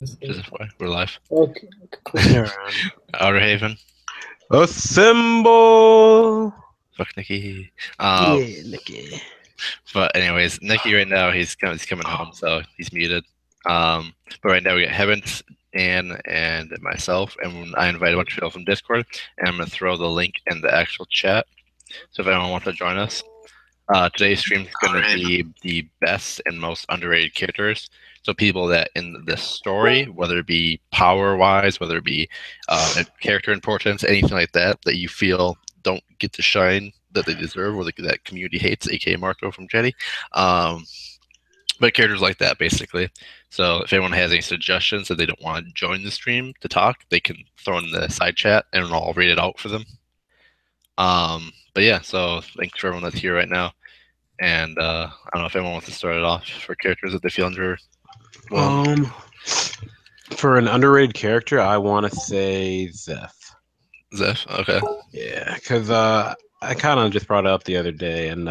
Just FYI, we're live. Okay, cool. Outer Haven. Assemble! Fuck Nikki. Yeah, Nikki. But anyways, Nikki right now he's coming home, so he's muted. But right now we got Heavens, Dan, and myself, and I invite a bunch of people from Discord, and I'm gonna throw the link in the actual chat. So if anyone wants to join us, today's stream is gonna be the best and most underrated characters. So people that in the story, whether it be power-wise, whether it be character importance, anything like that, that you feel don't get to shine that they deserve, or that community hates, aka Marco from Jetty. But characters like that, basically. So if anyone has any suggestions that they don't want to join the stream to talk, they can throw in the side chat, and I'll read it out for them. But yeah, so thanks for everyone that's here right now. And I don't know if anyone wants to start it off for characters that they feel under. For an underrated character, I want to say Zeph. Zeph, okay. Yeah, because I kind of just brought it up the other day, and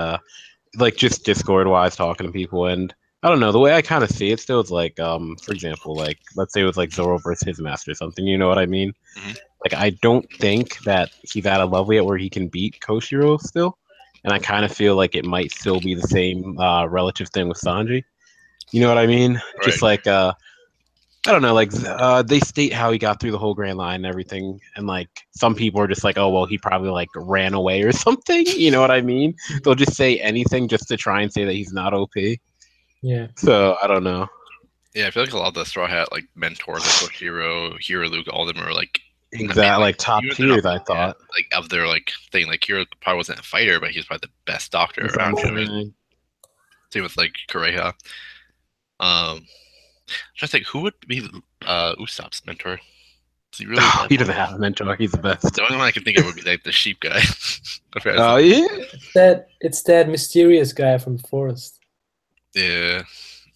like just Discord-wise talking to people, and I don't know, the way I kind of see it still is like, for example, like let's say it was like Zoro versus his master or something. You know what I mean? Mm-hmm. Like I don't think that he's at a level yet where he can beat Koshiro still. And I kind of feel like it might still be the same relative thing with Sanji. You know what I mean? Right. Just like, I don't know, like they state how he got through the whole Grand Line and everything. And like some people are just like, oh, well, he probably like ran away or something. You know what I mean? They'll just say anything just to try and say that he's not OP. Yeah. So I don't know. Yeah, I feel like a lot of the Straw Hat like mentors, like Hero, Luke, all of them are like exactly like top tiers. I thought like of their like thing. Like Hero probably wasn't a fighter, but he's probably the best doctor around. Same with like Kureha. I'm trying to think who would be Usopp's mentor. Is he really? He doesn't have a mentor. He's the best. The only one I can think of would be like the sheep guy. Oh yeah. It's that mysterious guy from the forest. Yeah.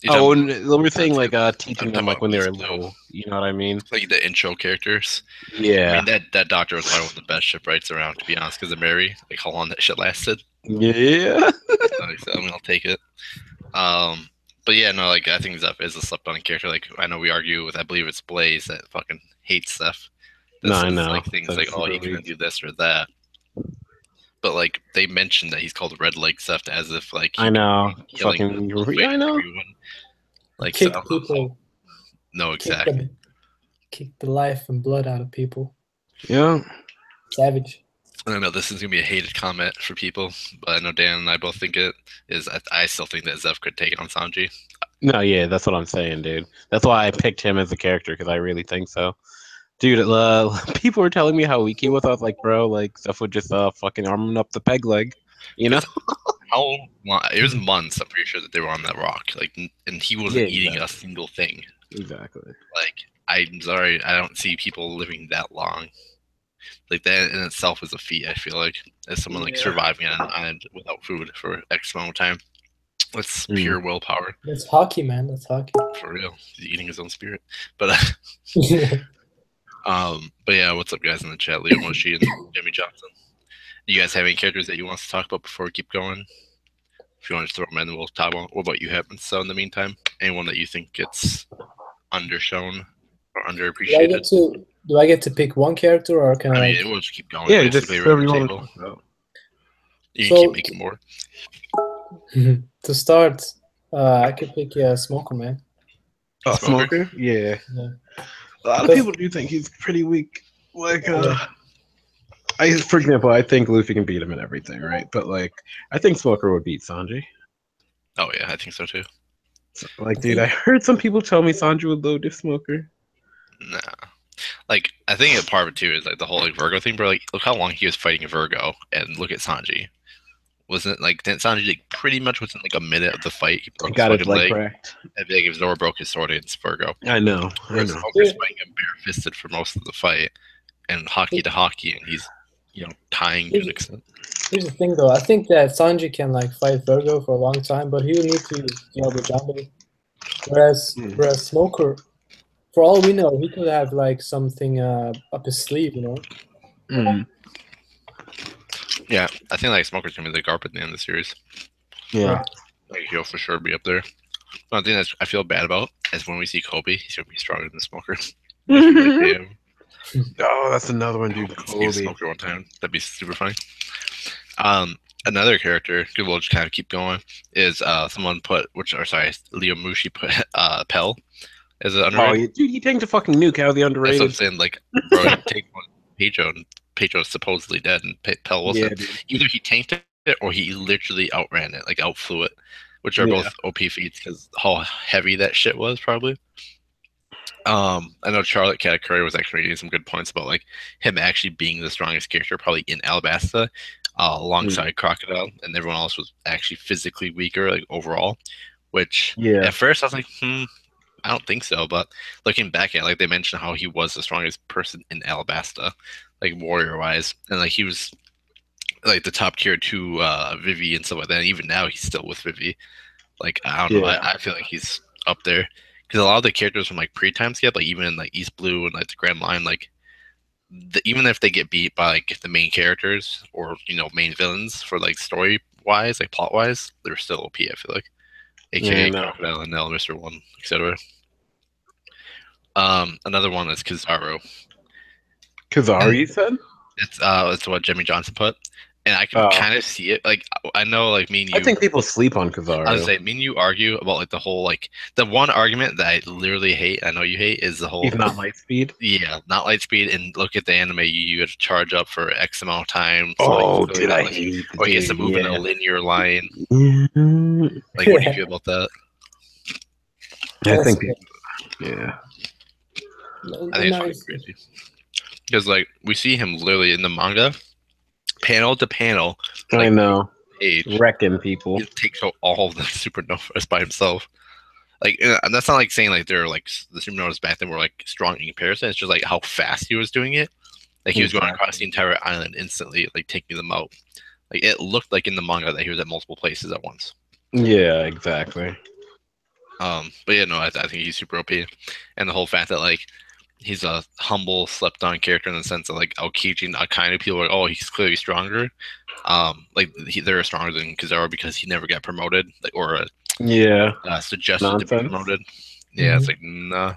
Oh, and they were saying like teaching them like when they were little. You know what I mean? Like the intro characters. Yeah. I mean that doctor was probably one of the best shipwrights around, to be honest, because of Mary. Like how long that shit lasted. Yeah. So, I mean, I'll take it. But yeah, no, like I think Zeph is a slept on character. Like I know we argue with, I believe it's Blaze that fucking hates Zeph. No, I know. Like things like, oh, he couldn't do this or that. But like they mentioned that he's called Red Leg Zeph as if like I know. Fucking I know. Everyone. Like kick people. No, exactly. Kick the life and blood out of people. Yeah. Savage. I know this is gonna be a hated comment for people, but I know Dan and I both think it is. I still think that Zeph could take it on Sanji. No, yeah, that's what I'm saying, dude. That's why I picked him as a character, because I really think so. Dude, people were telling me how weak he was. I was like, bro, like Zeph would just fucking arming up the peg leg, you know? How long? It was months. I'm pretty sure that they were on that rock, like, and he wasn't eating a single thing. Exactly. Like, I'm sorry, I don't see people living that long. Like that in itself is a feat. I feel like as someone like surviving on an island without food for X amount of time. That's pure willpower. That's hockey, man. That's hockey. For real. He's eating his own spirit. But but yeah, what's up guys in the chat? Leo Moshi and Jimmy Johnson. Do you guys have any characters that you want to talk about before we keep going? If you want to throw them in, we'll talk about what you have. So in the meantime, anyone that you think gets undershown or underappreciated? Do I get to pick one character, or can I? We'll just keep going. Yeah, just whatever you want. You can keep making more. To start, I could pick Smoker, man. Oh, Smoker? Yeah. A lot of people do think he's pretty weak. Like, for example, I think Luffy can beat him in everything, right? But like, I think Smoker would beat Sanji. Oh yeah, I think so too. So, like, dude, I heard some people tell me Sanji would load if Smoker. Nah. Like, I think a part of it too is like the whole like Virgo thing, bro. Like, look how long he was fighting Virgo, and look at Sanji. Wasn't like didn't Sanji like pretty much within like a minute of the fight he broke his fucking leg? Correct. I think if Zoro broke his sword against Virgo. I know. Smoker's fighting him bare-fisted for most of the fight, and hockey to hockey, and he's tying to an extent. Here's the thing, though. I think that Sanji can like fight Virgo for a long time, but he would need to use the Jambly. Whereas Smoker, for all we know, he could have like something up his sleeve, you know. Mm. Yeah, I think like Smoker's gonna be the Garp at the end of the series. Yeah, like he'll for sure be up there. One thing that I feel bad about is when we see Coby, he's gonna be stronger than Smoker. Like, oh, that's another one, dude. Coby. Smoker one time. That'd be super funny. Another character, we'll just kind of keep going, is someone put, Leo Mushi put Pell as an underrated. Oh, dude, he tanked a fucking nuke out of the underrated. That's what I'm saying. Like, bro, you take one Pedro, and Pedro's supposedly dead, and Pell wasn't. Yeah, either he tanked it or he literally outran it, like outflew it, which are both OP feats because how heavy that shit was, probably. I know Charlotte Cat Curry was actually reading some good points about like him actually being the strongest character probably in Alabasta, alongside Crocodile, and everyone else was actually physically weaker, like overall. Which at first I was like, I don't think so. But looking back at it, like they mentioned how he was the strongest person in Alabasta, like warrior wise, and like he was like the top tier 2 Vivi and stuff like that. And even now he's still with Vivi. Like I don't know, I feel like he's up there. Because a lot of the characters from like pre-time skip, like even in like East Blue and like the Grand Line, like even if they get beat by like the main characters or main villains for like story wise, like plot wise, they're still OP. I feel like, aka Crocodile and Nell, Mr. One, etc. Another one is Kizaru. Kizaru, you said? It's what Jimmy Johnson put. And I can kind of see it. Like I know, like me and you. I think people sleep on Kizaru. I was saying, me and you argue about like the whole like the one argument that I literally hate. I know you hate is the whole. He's not light speed. Yeah, not light speed. And look at the anime. You got to charge up for X amount of time. So, like, dude, I hate. Or he has to move in a linear line. Like, what do you feel about that? I think. I think it's crazy because like we see him literally in the manga. Panel to panel, I know, page, wrecking people. He takes out all of the supernovas by himself. Like, and that's not like saying like they're like the supernovas back then were like strong in comparison. It's just like how fast he was doing it. Like he was going across the entire island instantly, like taking them out. Like it looked like in the manga that he was at multiple places at once. Yeah, exactly. But yeah, no, I think he's super OP, and the whole fact that like. He's a humble, slept-on character in the sense of like Aokiji and Akainu. People are like, oh, he's clearly stronger. They're stronger than Kizaru because he never got promoted, like or suggested to be promoted. Yeah, it's like nah.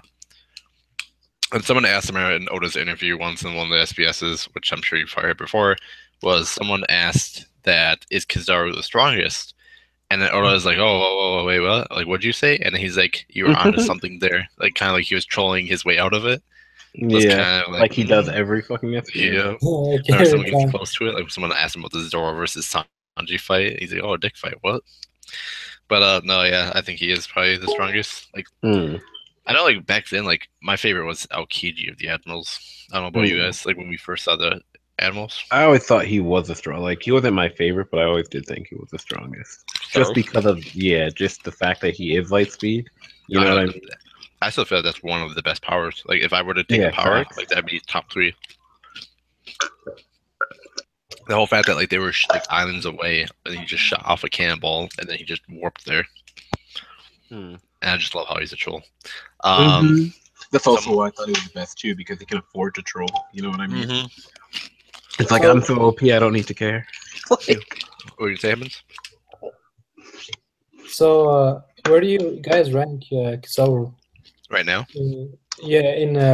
And someone asked him in Oda's interview once in one of the SBSs, which I'm sure you've heard before, was someone asked that is Kizaru the strongest? And then Oda was like, oh, wait, what? Like, what'd you say? And he's like, you were onto something there. Like, kind of like he was trolling his way out of it. Yeah, like he does every fucking episode. Yeah. Or someone gets close to it. Like, someone asked him about the Zoro versus Sanji fight. He's like, oh, a dick fight, what? But, no, yeah, I think he is probably the strongest. Like, I know, like, back then, like, my favorite was Aokiji of the Admirals. I don't know about you guys, like, when we first saw the Admirals. I always thought he was the strong. Like he wasn't my favorite, but I always did think he was the strongest. Just because of just the fact that he is light speed. You know what I mean? I still feel like that's one of the best powers. Like if I were to take a power, like that'd be top 3. The whole fact that like they were like islands away, and he just shot off a cannonball, and then he just warped there. And I just love how he's a troll. That's also why I thought he was the best too, because he can afford to troll. You know what I mean? It's like I'm so OP, I don't need to care. What were you saying? So, where do you guys rank Kizaru? Right now? In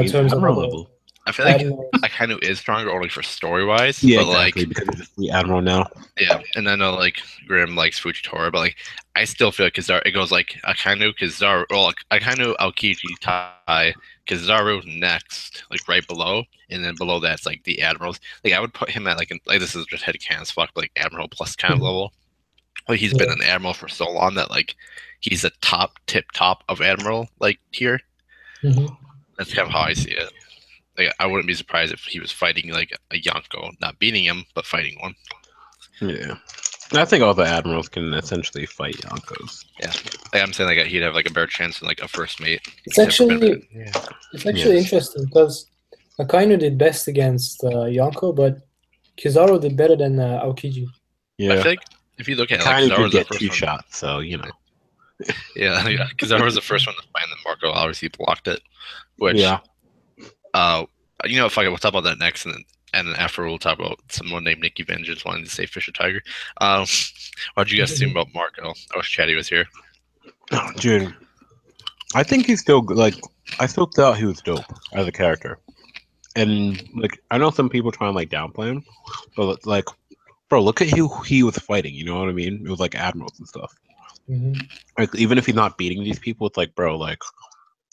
terms of level. I feel like Akainu is stronger only for story-wise. Yeah, but exactly, because he's the Admiral now. Yeah, and I know like Grim likes Fujitora, but like I still feel like Kizaru, it goes like Akainu, Kizaru, or like Akainu, Aokiji, Tai, Kizaru next, like right below, and then below that's like the Admirals. Like I would put him at like this is just headcanon as fuck, like Admiral plus kind of level. Like he's been an Admiral for so long that like he's a tip top of Admiral like tier. That's kind of how I see it. Like I wouldn't be surprised if he was fighting like a Yonko, not beating him, but fighting one. Yeah, I think all the Admirals can essentially fight Yonkos. Yeah, like I'm saying, like he'd have like a better chance than like a first mate. It's actually interesting because Akainu did best against Yonko, but Kizaru did better than Aokiji. Yeah, I think if you look at Akainu like, could get 2 shots, so you know. Yeah, Kizaru was the first one to find the Marco. Obviously, blocked it. Which, you know, fuck it, we'll talk about that next, and then after we'll talk about someone named Nikki Vengeance wanting to say Fisher Tiger. What did you guys think about Marco? I wish Chatty was here. Dude, I think he's still like. I still thought he was dope as a character, and like I know some people try and like downplay him, but like, bro, look at who he was fighting. You know what I mean? It was like admirals and stuff. Like even if he's not beating these people, it's like, bro, like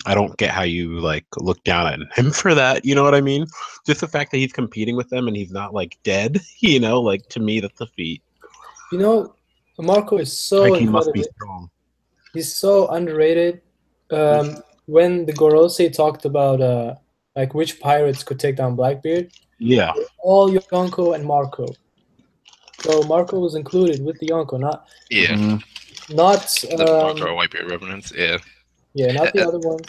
I don't get how you like look down at him for that. You know what I mean? Just the fact that he's competing with them and he's not like dead. You know, like to me, that's a feat. You know, Marco is so Like he incredible. must be strong. He's so underrated. When the Gorosei talked about like which pirates could take down Blackbeard, Yeah, all Yonko and Marco. So Marco was included with the Yonko, not The Whitebeard Revenants, yeah, not the other one.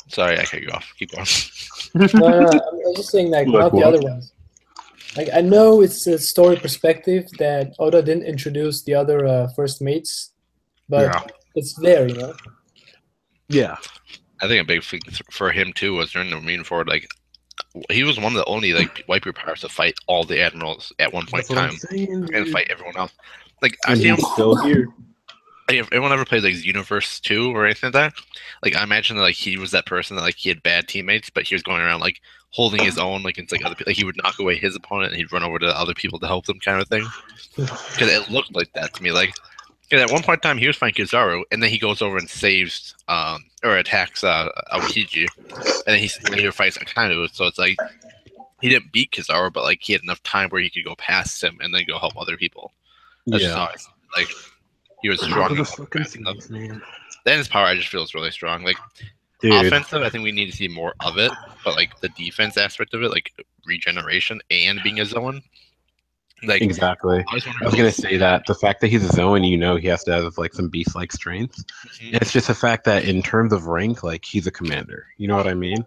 Sorry, I cut you off. Keep going. No, I was just saying like not the other ones. Like I know it's a story perspective that Oda didn't introduce the other first mates, but it's there, you know. Yeah. I think a big thing for him too was during the Marineford, like he was one of the only like Whitebeard pirates to fight all the admirals at one point in time and fight everyone else. Like I see him still here. Like, if anyone ever plays like Universe 2 or anything like that, like I imagine that like he was that person that like he had bad teammates, but he was going around like holding his own, like it's like other people. Like he would knock away his opponent and he'd run over to other people to help them, kind of thing. Because it looked like that to me. Like, at one point in time, he was fighting Kizaru, and then he goes over and saves or attacks Aokiji, and then he later fights Akainu. So it's like he didn't beat Kizaru, but like he had enough time where he could go past him and then go help other people. That's just how like. He was strong. Then his power, I just feel, is really strong. Like offensive, I think we need to see more of it. But like the defense aspect of it, like regeneration and being a Zoan, like exactly. I was gonna say that the fact that he's a Zoan, you know, he has to have like some beast-like strength. It's just the fact that in terms of rank, like he's a commander. You know what I mean?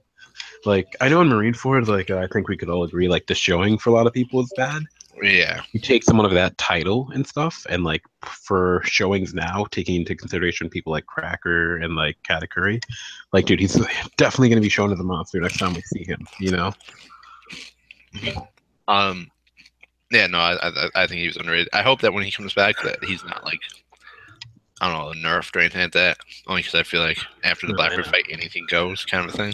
Like I know in Marineford, like I think we could all agree, like the showing for a lot of people is bad. Yeah, you take someone of that title and stuff, and like for showings now, taking into consideration people like Cracker and like Katakuri, like dude, he's definitely going to be shown as a monster next time we see him. You know. Yeah, no, I think he was underrated. I hope that when he comes back, that he's not like I don't know, nerfed or anything like that. Only because I feel like after the Blackbeard fight, anything goes, kind of a thing.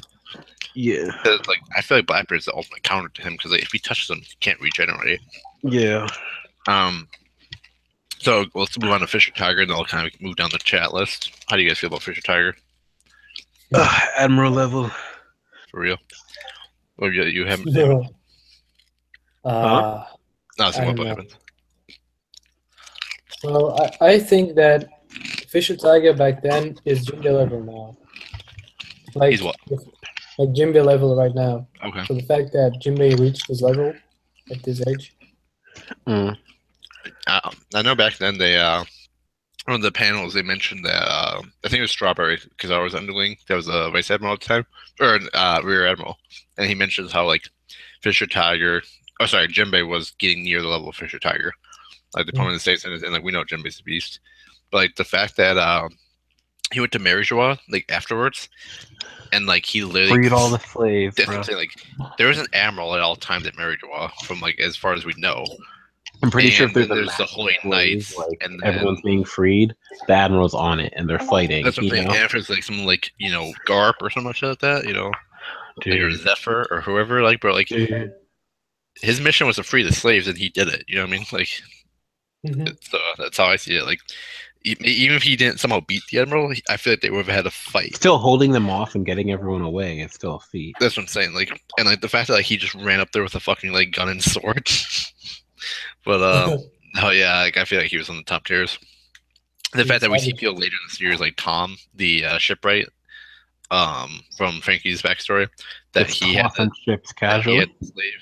Yeah. Like I feel like Blackbeard's the ultimate counter to him because like, if he touches him, he can't regenerate. Yeah. So let's move on to Fisher Tiger, and then I'll kind of move down the chat list. How do you guys feel about Fisher Tiger? Admiral level. For real? Or you haven't? No. No, so what happens? So I think that Fisher Tiger back then is Jinbei level now. Like He's what? Like Jinbei level right now. Okay. So the fact that Jinbei reached this level at this age. I know back then they one of the panels they mentioned that I think it was Strawberry because I was underling. That was a vice admiral at the time, or rear admiral, and he mentions how like Fisher Tiger. Oh, sorry, Jinbei was getting near the level of Fisher Tiger. Like the opponent states, and like we know Jinbei's a beast, but like the fact that he went to Marijois like afterwards, and like he literally freed all the slaves. That's what I'm saying. Like there was an admiral at all times at Marijois, from like as far as we know. I'm pretty sure if there's the Holy Knights, like, and then, everyone's being freed, the admiral's on it and they're fighting. That's what I'm saying. And if it's like someone like Garp or something like that, like, or Zephyr or whoever, like bro, like his mission was to free the slaves, and he did it. You know what I mean? Like, so that's how I see it. Like, even if he didn't somehow beat the admiral, I feel like they would have had a fight. Still holding them off and getting everyone away is still a feat. That's what I'm saying. Like, and like the fact that like he just ran up there with a fucking like gun and sword. But oh yeah, like I feel like he was on the top tiers. The fact that we see people later in the series, like Tom, the shipwright, from Frankie's backstory, that he had some ships casually. Slave.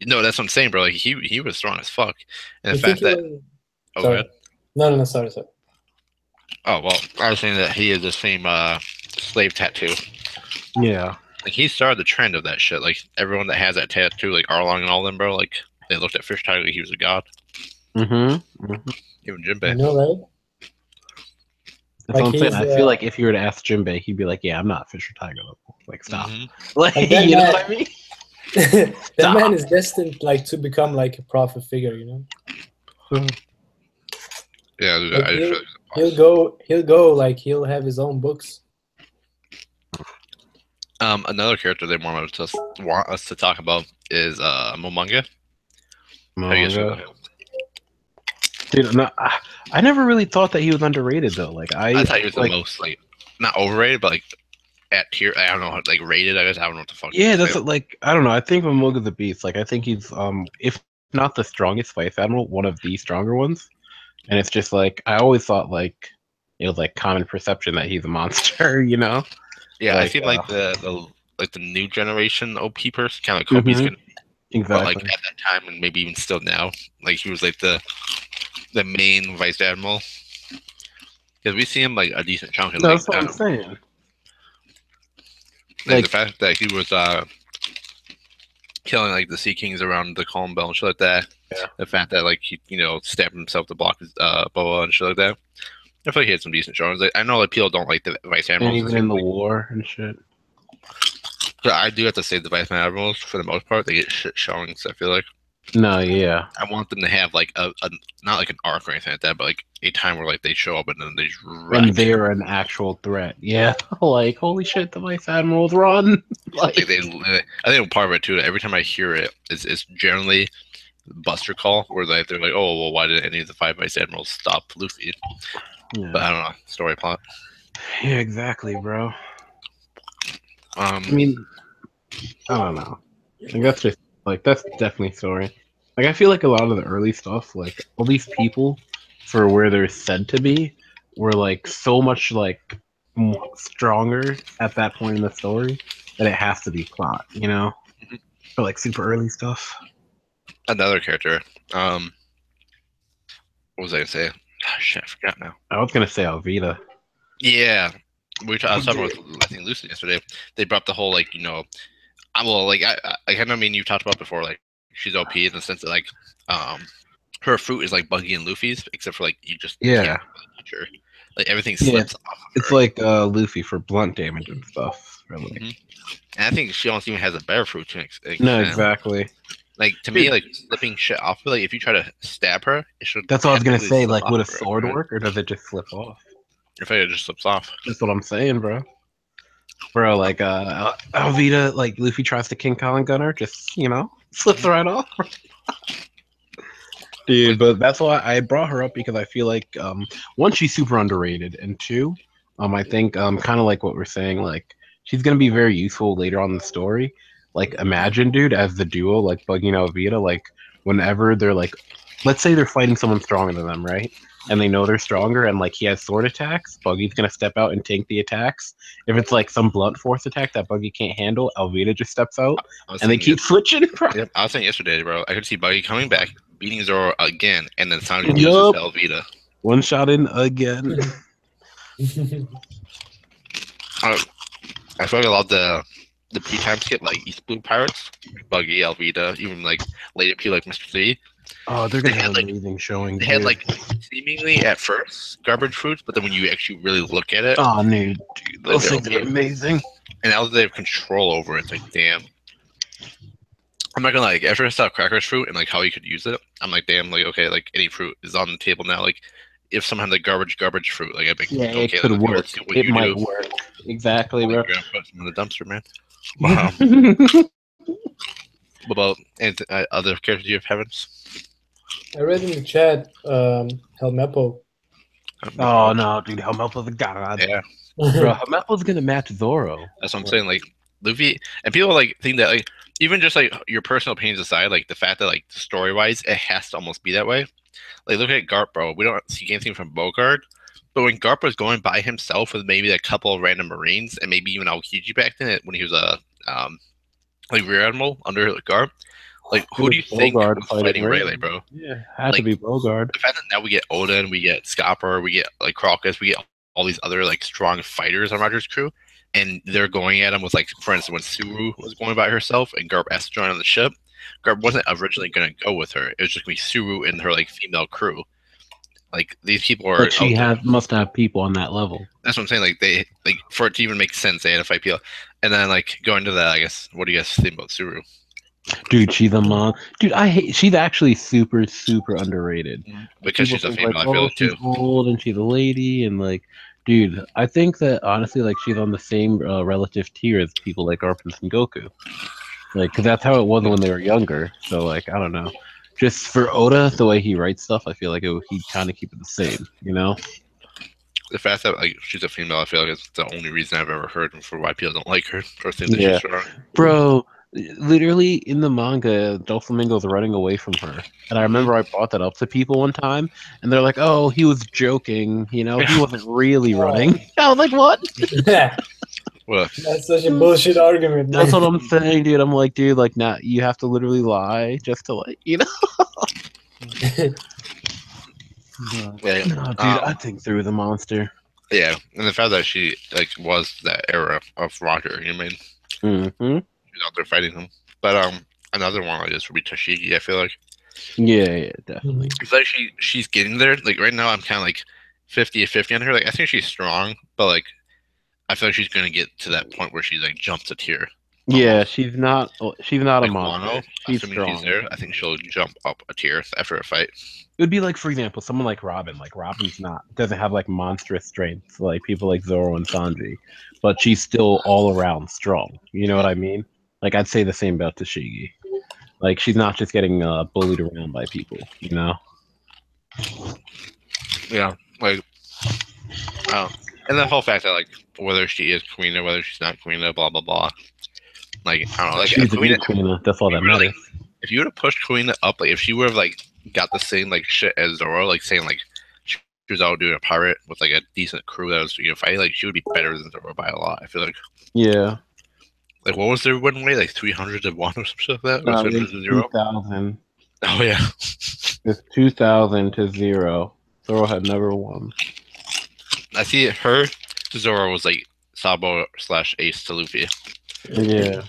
No, that's what I'm saying, bro. Like he was strong as fuck, and the fact that sorry. No, sorry. Oh well, I was saying that he has the same slave tattoo. Yeah, like he started the trend of that shit. Like everyone that has that tattoo, like Arlong and all them, bro. Like they looked at Fish Tiger like he was a god. Even Jinbei. I know, right? That's what I'm saying. I feel like if you were to ask Jinbei, he'd be like, "Yeah, I'm not Fisher Tiger level. Like, stop." Like you know what I mean? That man is destined like to become like a prophet figure, you know. Yeah, Like, he'll go like he'll have his own books. Another character they want us to talk about is Momonga. How do you guys feel about him? Dude, no, I never really thought that he was underrated though. Like I thought he was the most like not overrated, but like at tier. I don't know, like rated. I guess I don't know what the fuck. Yeah, that's like I don't know. I think Momonga's a beast. Like I think he's if not the strongest Vice Admiral, one of the stronger ones. And it's just like I always thought like it was like common perception that he's a monster, you know? Yeah, like, I feel like the new generation OP person, kind of Kobe's gonna be. Exactly. But like at that time, and maybe even still now, like he was like the main Vice Admiral. Because we see him like a decent chunk. No, that's what I'm saying. Like the fact that he was killing like the Sea Kings around the Calm Bell and shit like that. Yeah. The fact that like he stabbed himself to block his boa and shit like that. I feel like he had some decent showings. Like, I know like people don't like the Vice Admirals. And even in the war and shit. But I do have to say the Vice Admirals, for the most part, they get shit showings, I feel like. No, yeah. I want them to have like a not like an arc or anything like that, but like a time where like they show up and then they just wreck. And they're an actual threat. Yeah. Like, holy shit, the Vice Admirals run. like I think part of it too, every time I hear it, it's generally Buster Call, where they're like, oh, well, why did any of the 5 Vice Admirals stop Luffy? Yeah. But I don't know, story plot. Yeah, exactly, bro. I mean, I don't know. Like, that's definitely story. Like, I feel like a lot of the early stuff, like, all these people, for where they're said to be, were, like, so much, like, stronger at that point in the story that it has to be plot, you know? For, like, super early stuff. Another character. What was I gonna say? Oh, shit, I forgot now. I was gonna say Alvida. Yeah, I was talking with I think Lucy yesterday. They brought the whole like I kind of mean you talked about before, like she's OP in the sense that like her fruit is like Buggy and Luffy's, except for like you just can't touch her. Like everything slips off. It's like Luffy for blunt damage and stuff. Really. And I think she almost even has a better fruit to No, exactly. Like to me, like slipping shit off. Like if you try to stab her, it should. That's what I was gonna say. Like, would a sword work, or does it just slip off? I think it just slips off. That's what I'm saying, bro. Bro, like Alvida, like Luffy tries to King Kong gun her, just slips right off. Dude, but that's why I brought her up, because I feel like one, she's super underrated, and two, I think kind of like what we're saying, like she's gonna be very useful later on in the story. Like, imagine, dude, as the duo, like Buggy and Alvida, like whenever they're like, let's say they're fighting someone stronger than them, right? And they know they're stronger, and like he has sword attacks, Buggy's gonna step out and tank the attacks. If it's like some blunt force attack that Buggy can't handle, Alvida just steps out, and they keep switching. Yep, I was saying yesterday, bro. I could see Buggy coming back, beating Zoro again, and then Sanji uses Alvida. One shot in again. I feel like a lot of the P-time skip, like East Blue Pirates, Buggy, Alvida, even like later P like Mr. C. Oh, they're gonna have amazing showing. They had like seemingly at first garbage fruits, but then when you actually really look at it, oh, dude, those things are amazing. And now that they have control over it, it's like, damn. I'm not gonna like after I saw Cracker's fruit and like how you could use it, I'm like, damn, like okay, like any fruit is on the table now. Like if someone had the garbage fruit, like I'd be okay, it could work. It might work. Exactly, bro. You're gonna put some in the dumpster, man. Wow. What about other characters you have, Heavens? I read in the chat, Helmeppo. Oh no, dude, Helmeppo's a god. Yeah. Bro, Helmeppo's gonna match Zoro. That's what I'm saying. Like Luffy, and people like think that like even just like your personal opinions aside, like the fact that like story wise it has to almost be that way. Like look at Garp, bro. We don't see anything from Bogard, but when Garp was going by himself with maybe a couple of random Marines and maybe even Aokiji back then when he was a like rear admiral under Garp. Like, who do you think was fighting Rayleigh, bro? Yeah, had to be Bogard. The fact that now we get Oda and we get Scopper, we get like Crocus, we get all these other like strong fighters on Roger's crew, and they're going at him with like, for instance, when Tsuru was going by herself and Garp asked to join on the ship, Garp wasn't originally going to go with her. It was just going to be Tsuru and her like female crew. Like these people are. But she must have people on that level. That's what I'm saying. Like they like for it to even make sense, they had to fight people. And then like going to that, I guess. What do you guys think about Tsuru? Dude, she's a mom. Dude, she's actually super, super underrated. Because People she's a think, female, like, I feel oh, it too. she's old and she's a lady, and like, dude, I think that honestly, like, she's on the same relative tier as people like Garp and Goku. Like, because that's how it was when they were younger. So, like, I don't know. Just for Oda, the way he writes stuff, I feel like he'd kind of keep it the same, you know? The fact that like she's a female, I feel like it's the only reason I've ever heard for why people don't like her or think that she's strong. Bro, literally in the manga, Doflamingo's running away from her. And I remember I brought that up to people one time, and they're like, oh, he was joking, you know? He wasn't really running. I was like, what? Well, That's such a bullshit argument, man. That's what I'm saying, dude. I'm like, dude, like, nah, you have to literally lie just to, like, you know? yeah, No, dude, I think through the monster. Yeah, and the fact that she like was that era of Roger, you know what I mean? Mm-hmm. She's out there fighting him. But another one like this would be Tashigi. I feel like. Yeah, definitely. It's like she's getting there. Like right now, I'm kind of like 50-50 on her. Like I think she's strong, but like I feel like she's gonna get to that point where she like jumps a tier. Yeah, she's not like a monster. She's strong. She's there, I think she'll jump up a tier after a fight. It would be like, for example, someone like Robin. Like Robin's doesn't have like monstrous strength like people like Zoro and Sanji, but she's still all around strong. You know what I mean? Like I'd say the same about Tashigi. Like she's not just getting bullied around by people. You know? Yeah, like, and the whole fact that like whether she is queen or whether she's not queen, blah blah blah. Like I don't know, like she's a queen. That's all that matters. Like, if you would have pushed Queen up, like if she would have like got the same like shit as Zoro, like saying like she was out doing a pirate with like a decent crew that was fighting, like she would be better than Zoro by a lot. I feel like. Yeah. Like what was their win rate? Like 300 to 1 or some shit like that? No, it's 2,000. Oh yeah. It's 2,000 to 0. Zoro had never won. I see her to Zoro was like Sabo / Ace to Luffy. Yeah.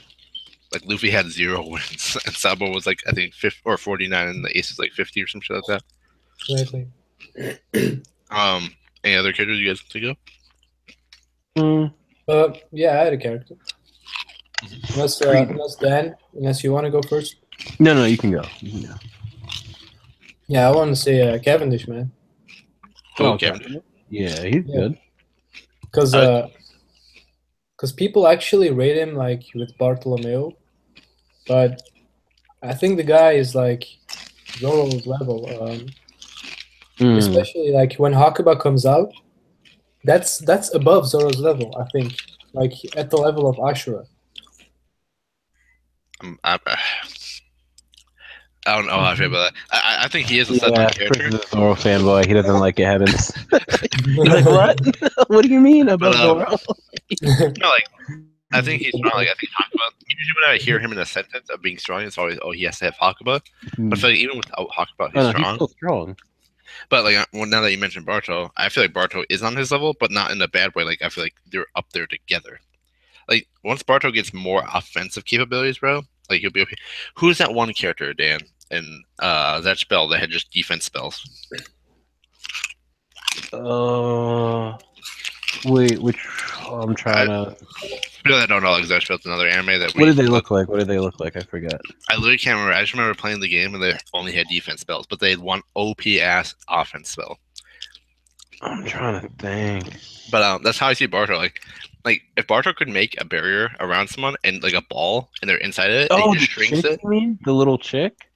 Like Luffy had 0 wins, and Sabo was like I think 50 or 49, and the Ace was like 50 or some shit like that. Exactly. Any other characters you guys think of? Yeah, I had a character. Unless Dan, unless you want to go first. No, you can go. Yeah, I want to say Cavendish, man. Oh, Cavendish. Yeah, he's good. Because people actually rate him like with Bartolomeo, but I think the guy is like Zoro's level. Especially like when Hakuba comes out, that's above Zoro's level. I think like at the level of Ashura. I don't know how I feel about that. I think he is a character. Chris is a Zoro fanboy. He doesn't like it, Heavens. He's like, what? What do you mean about Zoro? No, like, I think he's strong. Like, I think Hakuba, usually when I hear him in a sentence of being strong, it's always, oh, he has to have Hakuba. But I feel like even without Hakuba, he's strong. He's still strong. But, like, now that you mentioned Barto, I feel like Barto is on his level, but not in a bad way. Like, I feel like they're up there together. Like, once Barto gets more offensive capabilities, bro, like, he'll be okay. Who's that one character, Dan, in that spell that had just defense spells? Wait, which I'm trying to. People that don't know, like Zerspell's another anime that. What did they look like? I forget. I literally can't remember. I just remember playing the game and they only had defense spells, but they had one OP ass offense spell. I'm trying to think. But that's how I see Barto. Like if Barto could make a barrier around someone and like a ball and they're inside it, and he just shrinks it. You mean the little chick?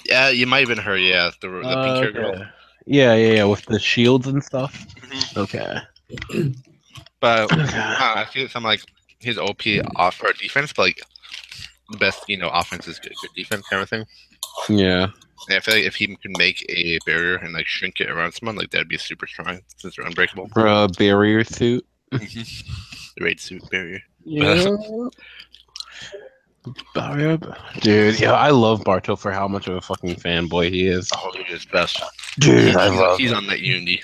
Yeah, you might have been her. Yeah, the pink hair girl. Yeah, with the shields and stuff. Mm-hmm. Okay. But I feel something like his OP off for defense, but like the best, offense is good defense kind of thing. Yeah. And I feel like if he can make a barrier and like shrink it around someone, like that'd be super strong since they're unbreakable. Bro, barrier suit. The raid suit barrier. Yeah. Dude, yeah, I love Barto for how much of a fucking fanboy he is. Oh, he is best. Dude, he's on that Unity.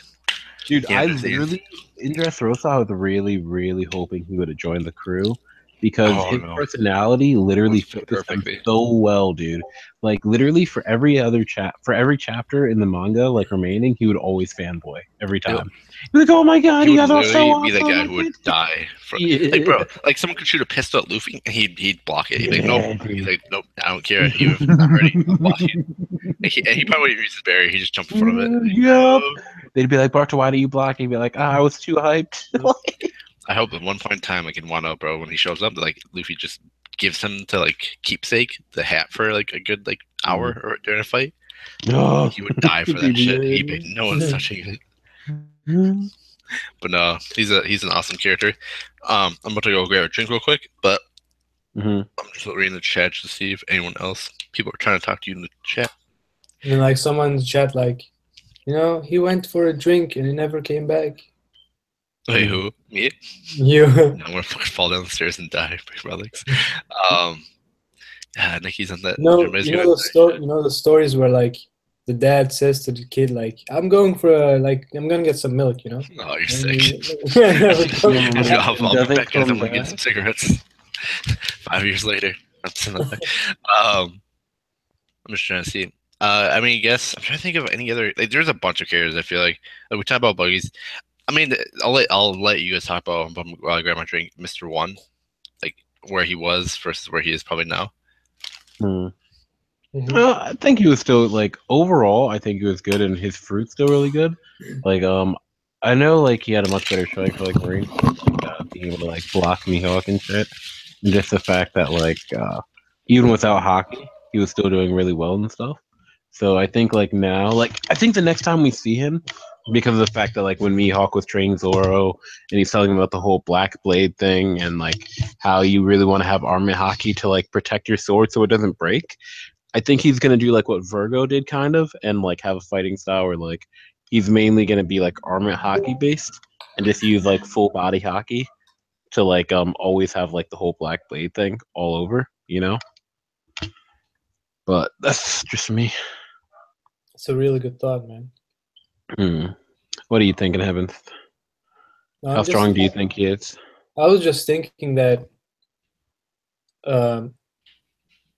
Dude, I literally, in Dressrosa, I was really, really hoping he would have joined the crew. because his personality literally fits him so well, dude. Like literally for every chapter in the manga, like remaining, he would always fanboy every time. He'd be like, "Oh my god, you guys are so awesome!" Be the guy who would die. Like, bro, like someone could shoot a pistol at Luffy, and he'd block it. He'd be like, "Nope." He's like, "Nope, I don't care. Even if it's not hurting, I'm blocking." And he probably wouldn't use his barrier. He just jumped in front of it. Yep. They'd be like, "Barto, why do you block?" He'd be like, "I was too hyped." I hope at one point in time, like in Wano, bro, when he shows up, like Luffy just gives him to like keepsake the hat for like a good like hour or during a fight. No, he would die for that shit. He'd be no one's touching it. But no, he's an awesome character. I'm about to go grab a drink real quick, but I'm just reading the chat to see if anyone else, people are trying to talk to you in the chat. And like someone in the chat, like, you know, he went for a drink and he never came back. Wait, who? Me? You. I'm gonna fucking fall down the stairs and die, relics. Yeah, Nikki's on that. You know the stories where like the dad says to the kid like, "I'm going for I'm gonna get some milk," you know. Oh, you're sick. I'll be back and I'm gonna get some cigarettes. 5 years later. I'm just trying to see. I mean, I guess I'm trying to think of any other. Like, there's a bunch of characters. I feel like we talk about Buggies. I mean, I'll let you guys talk about while I grab my drink. Mr. One, like where he was versus where he is probably now. Well, I think he was still like overall. I think he was good, and his fruit's still really good. Like I know like he had a much better strike for like Marine, like, being able to like block Mihawk and shit. And just the fact that like even without hockey, he was still doing really well and stuff. So I think like now, like I think the next time we see him, because of the fact that like when Mihawk was training Zoro and he's telling him about the whole black blade thing and like how you really want to have armament hockey to like protect your sword so it doesn't break. I think he's gonna do like what Virgo did kind of and like have a fighting style where like he's mainly gonna be like armament hockey based and just use like full body hockey to like always have like the whole black blade thing all over, you know? But that's just me. It's a really good thought, man. What are you thinking, Heavens? How strong do you think he is? I was just thinking that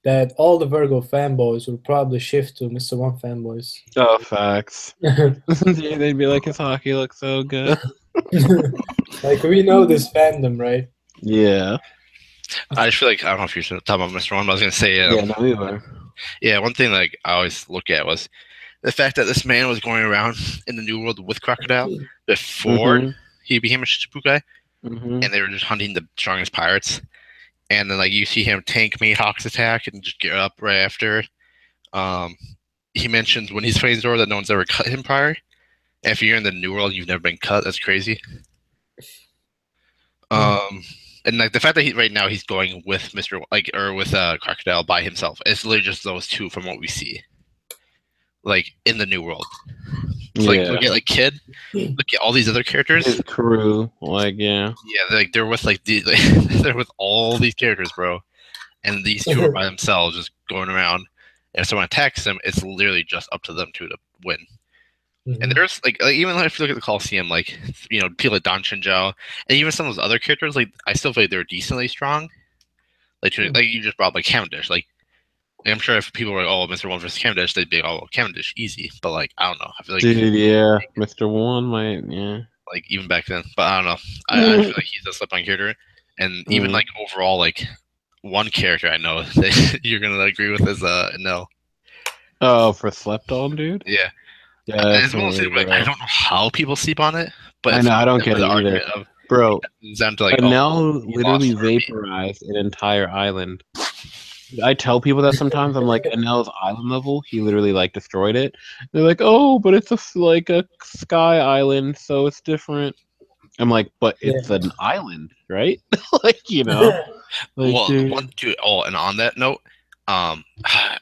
that all the Virgo fanboys will probably shift to Mr. One fanboys. Oh, facts. They'd be like, his hockey looks so good. Like, we know this fandom, right? Yeah. I just feel like, I don't know if you're talking about Mr. One, but I was going to say... yeah, no, we were. Yeah, one thing like I always look at was the fact that this man was going around in the New World with Crocodile before he became a Shichibukai, and they were just hunting the strongest pirates. And then like you see him tank Mihawk's attack and just get up right after. He mentions when he's fighting Zoro that no one's ever cut him prior. And if you're in the New World, you've never been cut. That's crazy. And like the fact that right now he's going with Mr. like or with Crocodile by himself. It's literally just those two from what we see. Like in the New World. So, like look at like Kid, look at all these other characters. His crew, like yeah, they're with like they're with all these characters, bro. And these two are by themselves, just going around. And if someone attacks them, it's literally just up to them two to win. And there's like even if you look at the Coliseum, like you know people like Don Shinjao, and even some of those other characters, like I still feel like they're decently strong. Like you just brought like Cavendish, like. I'm sure if people were like, "Oh, Mr. One versus Cavendish," they'd be, "Oh, Cavendish, easy." But like, I don't know. I feel like, dude, Mr. One might, like even back then. But I don't know. I feel like he's a slip-on character, and even like overall, like one character I know that you're gonna agree with is Enel. Oh, for slept on, dude. Yeah. It's mostly like I don't know how people sleep on it, but I know I don't get it either, bro. Down to like Enel literally vaporized an entire island. I tell people that sometimes. I'm like, Enel's island level, he literally like destroyed it. They're like, oh, but it's like a sky island, so it's different. I'm like, but it's an island, right? Like, you know. Like, well, and on that note, I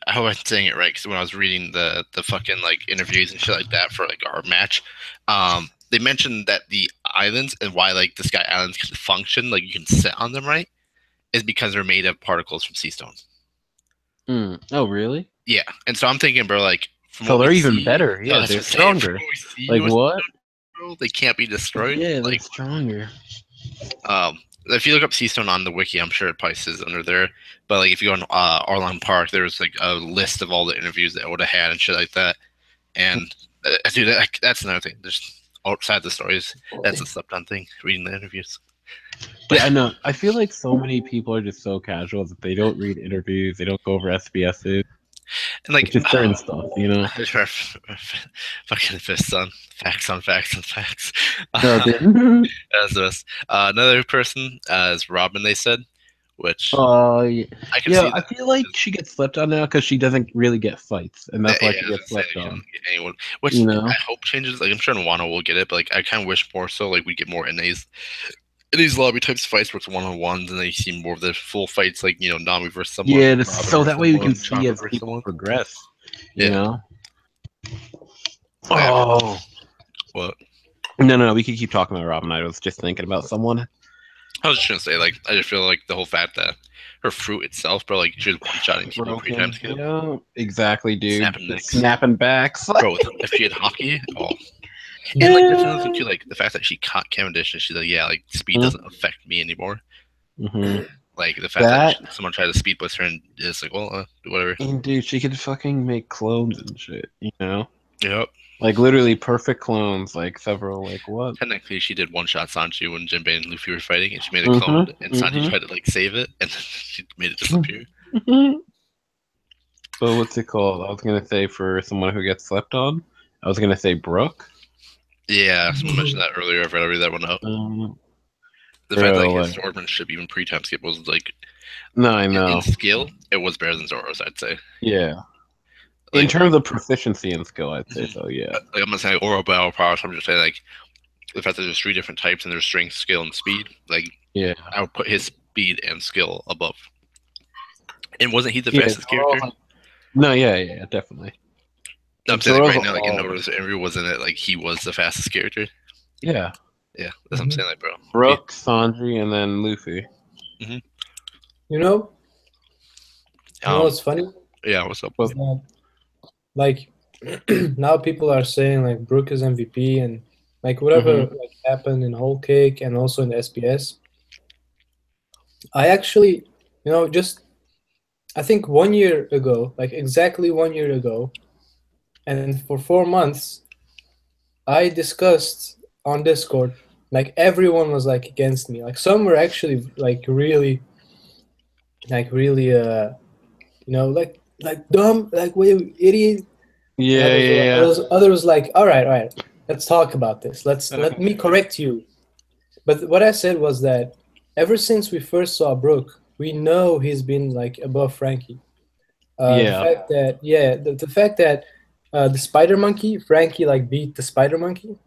hope I'm saying it right because when I was reading the fucking like interviews and shit like that for like our match, they mentioned that the islands and why like the sky islands can function, like you can sit on them, right, is because they're made of particles from sea stones. Oh, really? Yeah, and so I'm thinking, bro, like, so they're even better. Yeah, they're stronger. Like what? Bro, they can't be destroyed. Yeah, they're like stronger. if you look up Sea Stone on the wiki, I'm sure it probably says under there. But like if you go on Arlong Park, there's like a list of all the interviews that I would have had and shit like that. And dude, that's another thing. Just outside the stories, that's a slept on thing. Reading the interviews. Yeah, I know. I feel like so many people are just so casual that they don't read interviews, they don't go over SBSs. And like it's just certain stuff, you know. Fucking fists on facts on facts on facts. No, dude. That's this. Another person is Robin. They said, which Yeah. I can see. I feel like she gets slept on now because she doesn't really get fights, and that's why she gets slept on. Anyone, which you know? I hope changes. Like I'm sure Wano will get it, but like I kind of wish more so like we get more in these lobby types of fights where it's one-on-ones and then you see more of the full fights, like Nami versus someone. Yeah, so that way we can see as people progress. You know. Oh. What? No. We could keep talking about Robin. I was just thinking about someone. I was just gonna say, like, I just feel like the whole fact that her fruit itself, bro, like she's one-shotting people 3 times. Yeah, exactly, dude. Snapping backs. Bro, if she had hockey, and like that's too, like the fact that she caught Cavendish and she's like, yeah, like speed doesn't affect me anymore. Like the fact that someone tried to speed blitz her and it's like, well, whatever. And dude, she could fucking make clones and shit, you know? Yep. Like literally perfect clones, like several, like what? Technically, she did one-shot Sanji when Jinbei and Luffy were fighting, and she made a clone, and Sanji tried to like save it, and she made it disappear. So what's it called? I was gonna say for someone who gets slept on, I was gonna say Brook. Yeah, someone mentioned that earlier. I've read that one out. The fact that his swordmanship, even pre-time skip, was like. No, I know. In skill, it was better than Zoro's, I'd say. Yeah. Like, in terms of proficiency and skill, I'd say so. Yeah. Like I'm not saying oral battle prowess. I'm just saying like the fact that there's 3 different types and there's strength, skill, and speed. Like yeah, I would put his speed and skill above. And wasn't he the fastest character? No, yeah, definitely. No, I'm saying right now, like in Nora's interview, wasn't it like he was the fastest character? Yeah. Yeah, that's what I'm saying, like, bro. Brook, Sanji, and then Luffy. You know what's funny? Yeah, what's up? Like now people are saying like Brook is MVP and like whatever like happened in Whole Cake and also in the SBS. I actually, I think 1 year ago, like exactly 1 year ago, and for 4 months, I discussed on Discord, like everyone was like against me. Like some were actually like really, like dumb, like wait, idiot. Yeah. Others like, all right, let's talk about this. Let me correct you. But what I said was that ever since we first saw Brook, we know he's been like above Frankie. The fact that the Spider Monkey, Frankie like beat the Spider Monkey.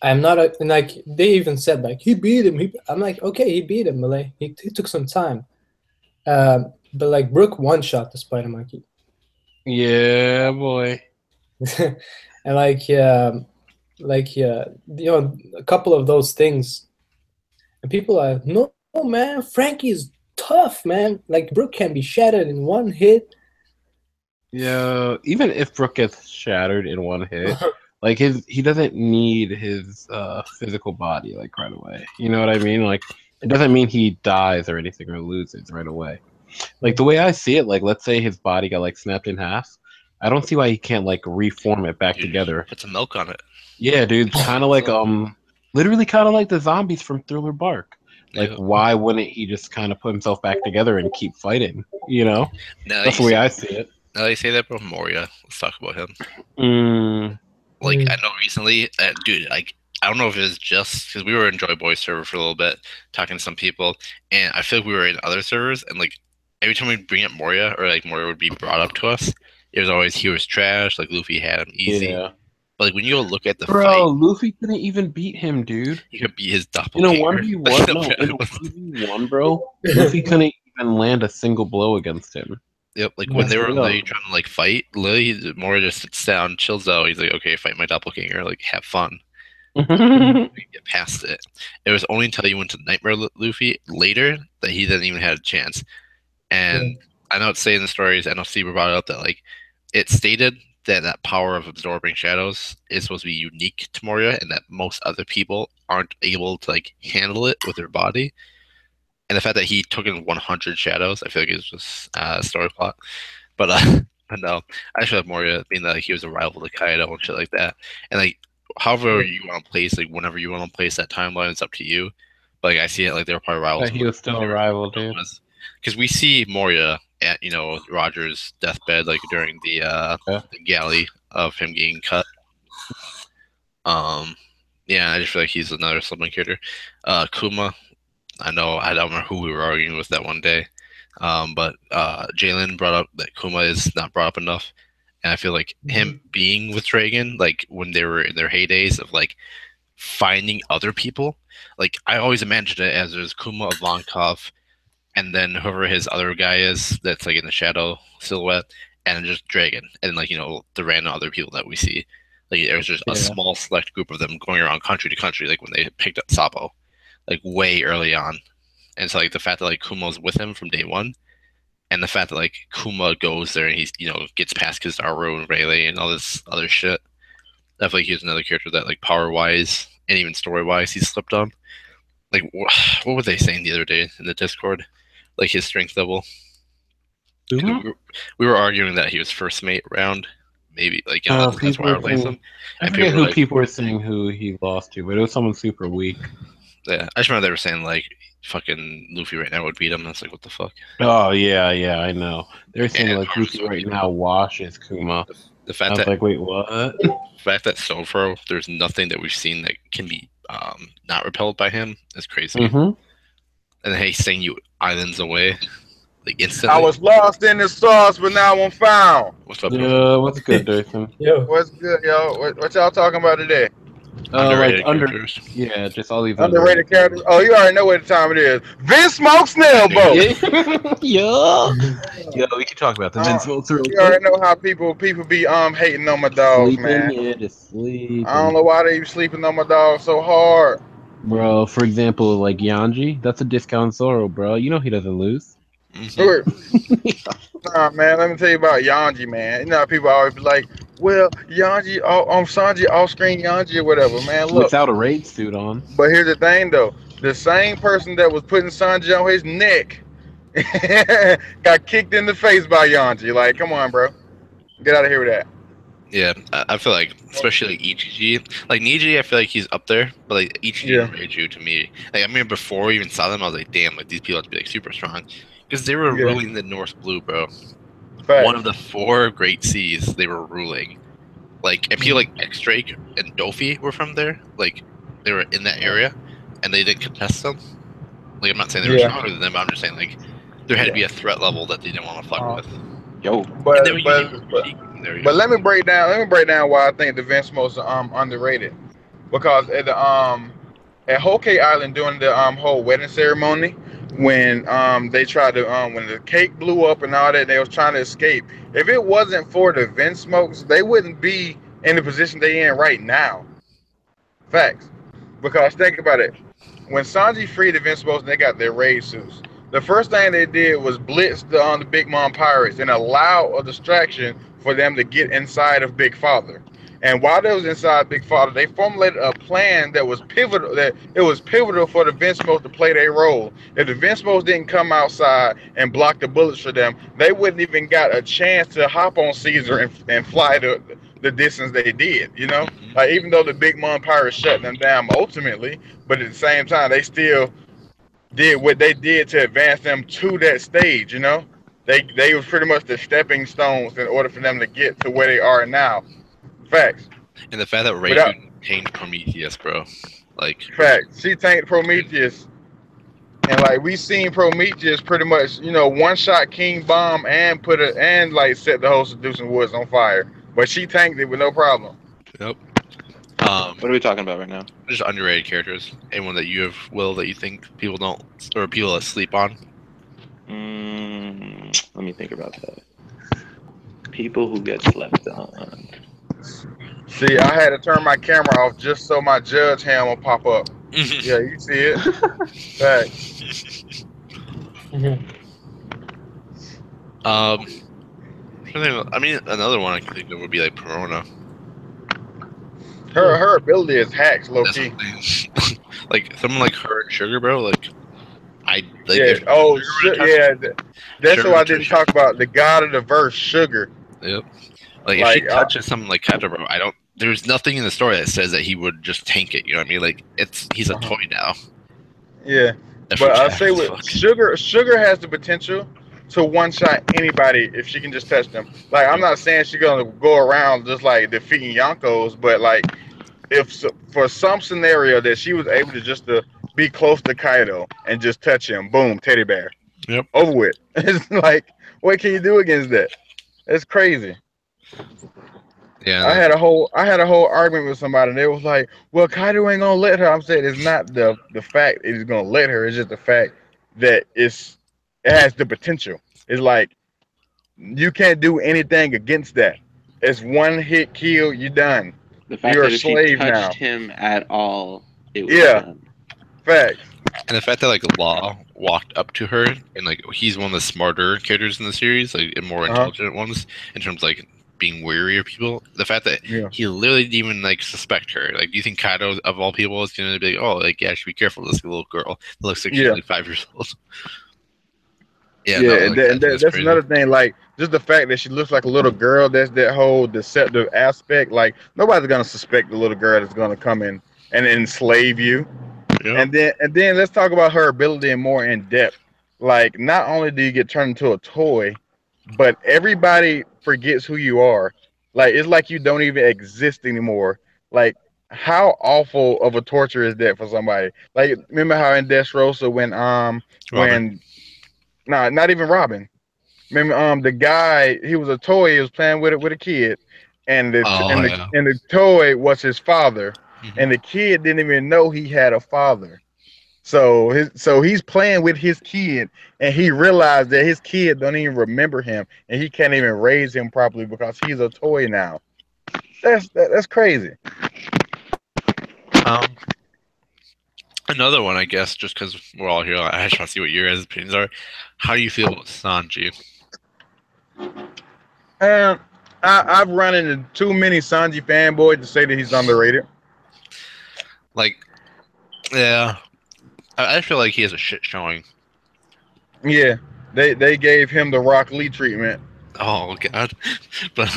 I'm not like they even said like he beat him. I'm like, okay, he beat him, but like he took some time. But like Brook one-shot the Spider Monkey. Yeah, boy. And a couple of those things, and people are no man, Frankie's tough, man. Like Brook can be shattered in one hit. Yeah, even if Brook gets shattered in one hit, like he doesn't need his physical body like right away. You know what I mean? Like it doesn't mean he dies or anything or loses right away. Like the way I see it, like let's say his body got like snapped in half. I don't see why he can't like reform it back together. Put some milk on it. Yeah, dude, kind of like literally kind of like the zombies from Thriller Bark. Like why wouldn't he just kind of put himself back together and keep fighting? You know, that's the way I see it. Now you say that, bro, Moria. Let's talk about him. Like I know recently, dude. Like I don't know if it was just because we were in Joy Boy server for a little bit, talking to some people, and I feel like we were in other servers, and like every time we bring up Moria or like Moria would be brought up to us, it was always he was trash. Like Luffy had him easy. Yeah. But like when you go look at the fight, Luffy couldn't even beat him, dude. He could beat his doppelganger. In a 1v1, bro, Luffy couldn't even land a single blow against him. Yep, like when they were trying to like fight, literally Moria just sits down, chills out. He's like, okay, fight my doppelganger, like have fun. Get past it. It was only until you went to Nightmare Luffy later that he didn't even have a chance. And I know it's saying in the stories, I know Steve brought it up that like it stated that power of absorbing shadows is supposed to be unique to Moria, and that most other people aren't able to like handle it with their body. And the fact that he took in 100 shadows, I feel like it's just story plot. But no, I just feel like Moria being that he was a rival to Kaido and shit like that. And like, however you want to place, like whenever you want to place that timeline, it's up to you. But like, I see it like they were probably rivals. He was still a rival, dude. Because we see Moria at Roger's deathbed, like during the galley of him getting cut. Yeah, I just feel like he's another sibling character. Kuma, I don't remember who we were arguing with that one day. But Jalen brought up that Kuma is not brought up enough. And I feel like him being with Dragon, like when they were in their heydays of like finding other people, like I always imagined it as there's Kuma, Ivankov, and then whoever his other guy is that's like in the shadow silhouette, and just Dragon, and like the random other people that we see. Like there was just a small select group of them going around country to country, like when they picked up Sapo, like way early on. And so like the fact that like Kuma's with him from day one, and the fact that like Kuma goes there and he's gets past Kizaru and Rayleigh and all this other shit. I feel like he's another character that like power wise and even story wise he's slipped on. Like what were they saying the other day in the Discord? Like his strength level. We were arguing that he was first mate round. Maybe like that's why I replaced him. I forget who people were saying who he lost to, but it was someone super weak. Yeah, I just remember they were saying like fucking Luffy right now would beat him. And I was like, what the fuck? Oh yeah, I know. They're saying like Luffy right now washes Kuma. The fact I was that like, wait, what? The fact that so far there's nothing that we've seen that can be not repelled by him is crazy. And hey, saying you islands away, like instantly. I was lost in the sauce, but now I'm found. What's up? What's good, Jason? What's good, yo? What y'all talking about today? Underrated just all these underrated characters. Oh, you already know what time it is. Vinsmokes nail boat. Yo, we can talk about the Vinsmokes. You already know how people be hating on my dogs, man. Just sleeping. I don't know why they be sleeping on my dogs so hard. Bro, for example, like Yanji, that's a discount Zoro, bro. You know he doesn't lose. Nah, man, let me tell you about Yanji, man. You know how people always be like, well, Yanji, Sanji off-screen Yanji or whatever, man. Look, without a raid suit on. But here's the thing, though. The same person that was putting Sanji on his neck got kicked in the face by Yanji. Like, come on, bro. Get out of here with that. Yeah, I feel like, especially like Ichiji. Like, Niji, I feel like he's up there. But, like, Ichiji and Reiju, to me. Like, I mean, before we even saw them, I was like, damn, like, these people have to be, like, super strong. Because they were ruling the North Blue, bro. Fact. One of the 4 Great Seas they were ruling. Like, and people like X-Drake and Dofi were from there. Like, they were in that area, and they didn't contest them. Like, I'm not saying they were stronger than them, but I'm just saying, like, there had to be a threat level that they didn't want to fuck with. But let me break down why I think the Vinsmokes are underrated. Because at Whole Cake Island during the whole wedding ceremony, when they tried to when the cake blew up and all that, they was trying to escape. If it wasn't for the Vinsmokes, they wouldn't be in the position they in right now. Facts. Because think about it. When Sanji freed the Vinsmokes and they got their raid suits, the first thing they did was blitz the Big Mom pirates and allow a distraction for them to get inside of Big Father. And while they was inside Big Father, they formulated a plan that was pivotal. That it was pivotal for the Vinsmokes to play their role. If the Vinsmokes didn't come outside and block the bullets for them, they wouldn't even got a chance to hop on Caesar and fly the distance they did. You know, like even though the Big Mom pirates shut them down ultimately, but at the same time they still did what they did to advance them to that stage. You know, they was pretty much the stepping stones in order for them to get to where they are now. Facts. And the fact that Reiju tanked Prometheus, bro. Like, facts. She tanked Prometheus. And like we seen Prometheus pretty much, one shot King Bomb and set the whole Seducing Woods on fire. But she tanked it with no problem. Yep. What are we talking about right now? Just underrated characters. Anyone that you have, Will, that you think people don't, or people that sleep on? Let me think about that. People who get slept on. See, I had to turn my camera off just so my judge hand will pop up. Yeah, you see it. Thanks. I mean, another one I can think of would be like Perona. Her ability is hacks, low key. Like someone like her and Sugar, bro. Like, Yeah. Oh, yeah. That's what I didn't talk about. The god of the verse, Sugar. Yep. Like if she touches something like Kato, bro, there's nothing in the story that says that he would just tank it. You know what I mean? Like he's a toy now. Yeah. But I say with Sugar has the potential to one-shot anybody if she can just touch them. Like, I'm not saying she's gonna go around just like defeating Yonkos, but like, if for some scenario that she was able to just to be close to Kaido and just touch him, boom, teddy bear. Yep. Over with. It's like, what can you do against that? It's crazy. Yeah. I had a whole argument with somebody, and they was like, "Well, Kaido ain't gonna let her." I'm saying it's not the fact that he's gonna let her; it's just the fact that it has the potential. It's like you can't do anything against that. It's one hit kill, you done. The fact You're that if she touched him at all, it was done. Facts. And the fact that like Law walked up to her, and like he's one of the smarter characters in the series, like and more intelligent ones in terms of like being wary of people. The fact that he literally didn't even like suspect her. Like, do you think Kaido of all people is gonna be like, oh, like yeah, should be careful, this little girl that looks like she's like 5 years old. That's another thing. Like, just the fact that she looks like a little girl. That's that whole deceptive aspect. Like, nobody's gonna suspect the little girl that's gonna come in and enslave you. Yeah. And then let's talk about her ability in more in depth. Like, not only do you get turned into a toy, but everybody forgets who you are. Like, it's like you don't even exist anymore. Like, how awful of a torture is that for somebody? Like, remember how in Dressrosa not even Robin. Remember the guy, he was a toy, he was playing with a kid, and the toy was his father, and the kid didn't even know he had a father. So he's playing with his kid, and he realized that his kid don't even remember him, and he can't even raise him properly because he's a toy now. That's crazy. Another one, I guess, just because we're all here, I just want to see what your guys' opinions are. How do you feel about Sanji? I've run into too many Sanji fanboys to say that he's underrated. Like, yeah, I feel like he has a shit showing. Yeah, they gave him the Rock Lee treatment. Oh God! But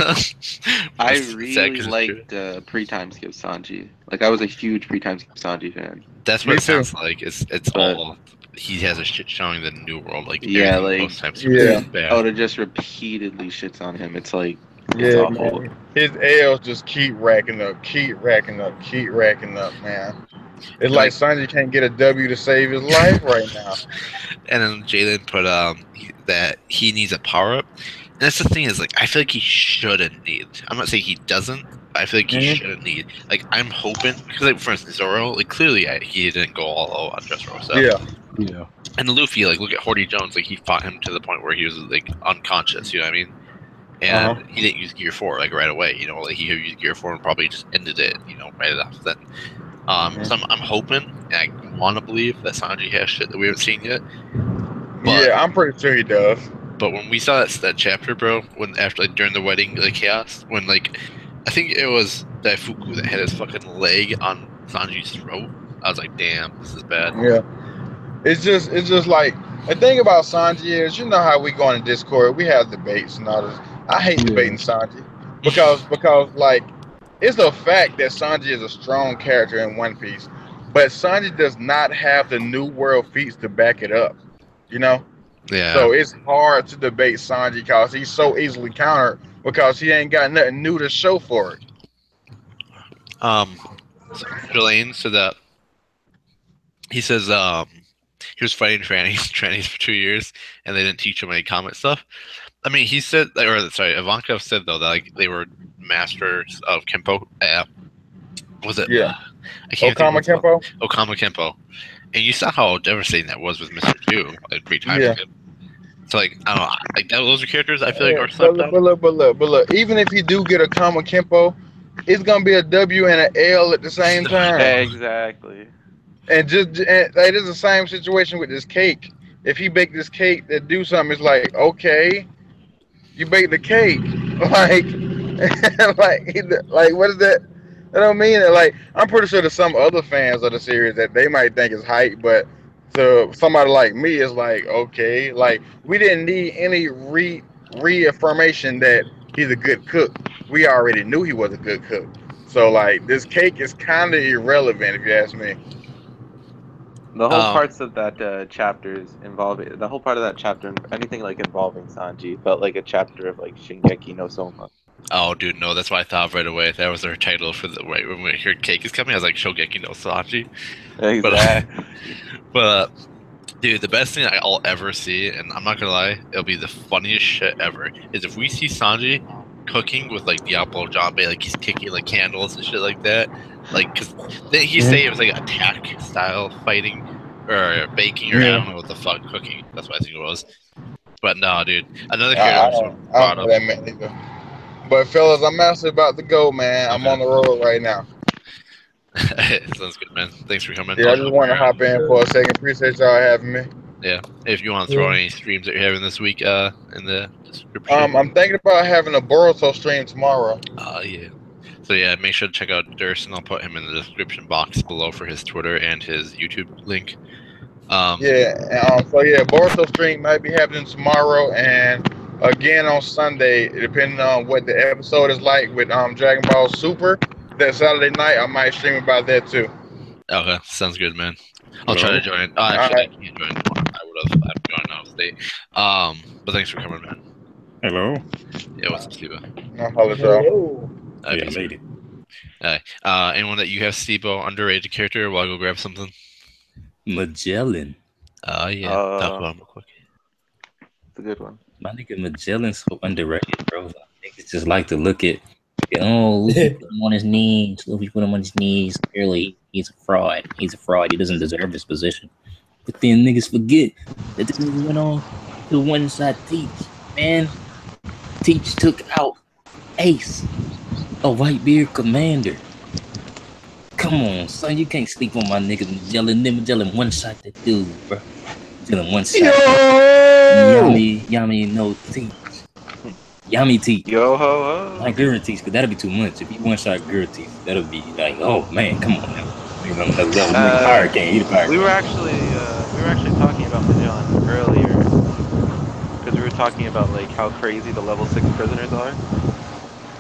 I really liked pre-time skip Sanji. Like, I was a huge pre-time skip Sanji fan. That's what it sounds like. It's all he has a shit showing the New World. Like, yeah, like most times to just repeatedly shits on him. It's like it's awful. Man. His L's just keep racking up, man. It's like Sanji can't get a W to save his life right now. And then Jalen put that he needs a power up. And that's the thing is, like, I feel like he shouldn't need. I'm not saying he doesn't, but I feel like he shouldn't need. Like, I'm hoping, because, like, for instance, Zoro, like, clearly he didn't go all out on Dressrosa. Yeah. And Luffy, like, look at Horty Jones, like, he fought him to the point where he was, like, unconscious, you know what I mean? And he didn't use Gear 4, like, right away, you know? Like, he used Gear 4 and probably just ended it, you know, right off then. So I'm hoping, and I want to believe that Sanji has shit that we haven't seen yet. But, yeah, I'm pretty sure he does. But when we saw that chapter, bro, during the wedding, like, chaos, when, like, I think it was Daifuku that had his fucking leg on Sanji's throat. I was like, damn, this is bad. Yeah. It's just like, the thing about Sanji is, you know how we go on in Discord, we have debates and all this. I hate debating Sanji because like, it's a fact that Sanji is a strong character in One Piece, but Sanji does not have the New World feats to back it up, you know? Yeah. So it's hard to debate Sanji because he's so easily countered because he ain't got nothing new to show for it. Jelaine said that he says he was fighting trannies for 2 years and they didn't teach him any combat stuff. I mean, he said, Ivankov said though that like they were masters of Kempo. Was it? Yeah. Okama Kempo. And you saw how devastating that was with Mr. 2, like 3 times. Yeah. So, like, I don't know, like, those are characters I feel like are slept on. But look, even if you do get a Kama Kempo, it's going to be a W and an L at the same time. Exactly. And it's the same situation with this cake. If he baked this cake that do something, it's like, okay, you baked the cake. Like, what is that? I don't mean it. Like, I'm pretty sure there's some other fans of the series that they might think is hype, but to somebody like me, it's like, okay, like we didn't need any reaffirmation that he's a good cook. We already knew he was a good cook. So like this cake is kind of irrelevant if you ask me. The whole parts of that chapters involving the whole part of that chapter, anything like involving Sanji, felt like a chapter of like Shingeki no Soma. Oh, dude, no, that's what I thought right away. That was our title for the right when we heard cake is coming. I was like, Shogeki no Sanji. Exactly. But dude, the best thing I'll ever see, and I'm not gonna lie, it'll be the funniest shit ever, is if we see Sanji cooking with like Diablo Jambe, like he's kicking like candles and shit like that. Like, cause didn't he say it was like attack style fighting or baking or I don't know what the fuck cooking? That's what I think it was. But no, dude, another character I don't know what that meant either. But fellas, I'm actually about to go, man. I'm on the road right now. Sounds good, man. Thanks for coming. Yeah, I just want to hop in for a second. Appreciate y'all having me. Yeah. If you want to throw any streams that you're having this week in the description. I'm thinking about having a Boruto stream tomorrow. Yeah. So yeah, make sure to check out Durst, and I'll put him in the description box below for his Twitter and his YouTube link. So Boruto stream might be happening tomorrow, and again on Sunday, depending on what the episode is like with Dragon Ball Super. That Saturday night, I might stream about that too. Okay, sounds good, man. I'll try to join. Actually, I can't join. I would have. I'm going out of state. But thanks for coming, man. Hello. Yeah, what's up, Steve? Hello. Yeah, I made it. Anyone that you have, Steve-O, underrated character? While I go grab something. Magellan. Yeah. Talk about him real quick. It's a good one. My nigga Magellan's so underrated, bro. Niggas just like to look at, Luffy put him on his knees. Luffy put him on his knees. Clearly, he's a fraud. He's a fraud. He doesn't deserve this position. But then niggas forget that this nigga went on to one side Teach. Man, Teach took out Ace, a Whitebeard commander. Come on, son. You can't sleep on my nigga Magellan. Magellan one-shot that dude, bro. Magellan one-shot. Yami no Teach. Yami Teach. Yo ho ho. Not Gura Teach, because that'll be too much. If you one-shot Gura Teach, that'll be like, oh man, come on now. We were actually talking about Magellan earlier, because we were talking about like how crazy the level 6 prisoners are,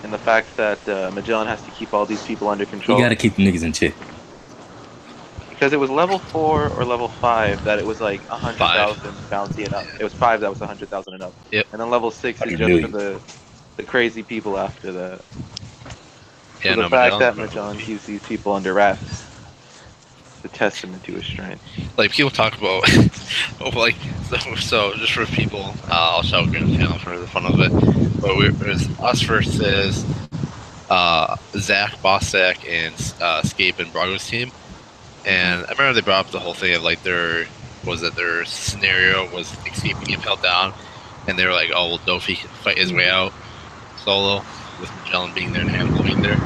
and the fact that Magellan has to keep all these people under control. You gotta keep the niggas in check. Because it was level 4 or level 5 that it was like 100,000 bounty and up. It was 5 that was 100,000 and up. Yep. And then level 6 is just for the crazy people after that. Yeah, so the fact that Magellan keeps these people under wraps. A testament to his strength. Like people talk about, so just for people, I'll shout out Green Channel for the fun of it. But it was us versus Zach, Bossack, and Scape and Brago's team. And I remember they brought up the whole thing of like their scenario was Escape being held down, and they were like, oh well, Dofi can fight his way out solo with Magellan being there and Hannibal being there.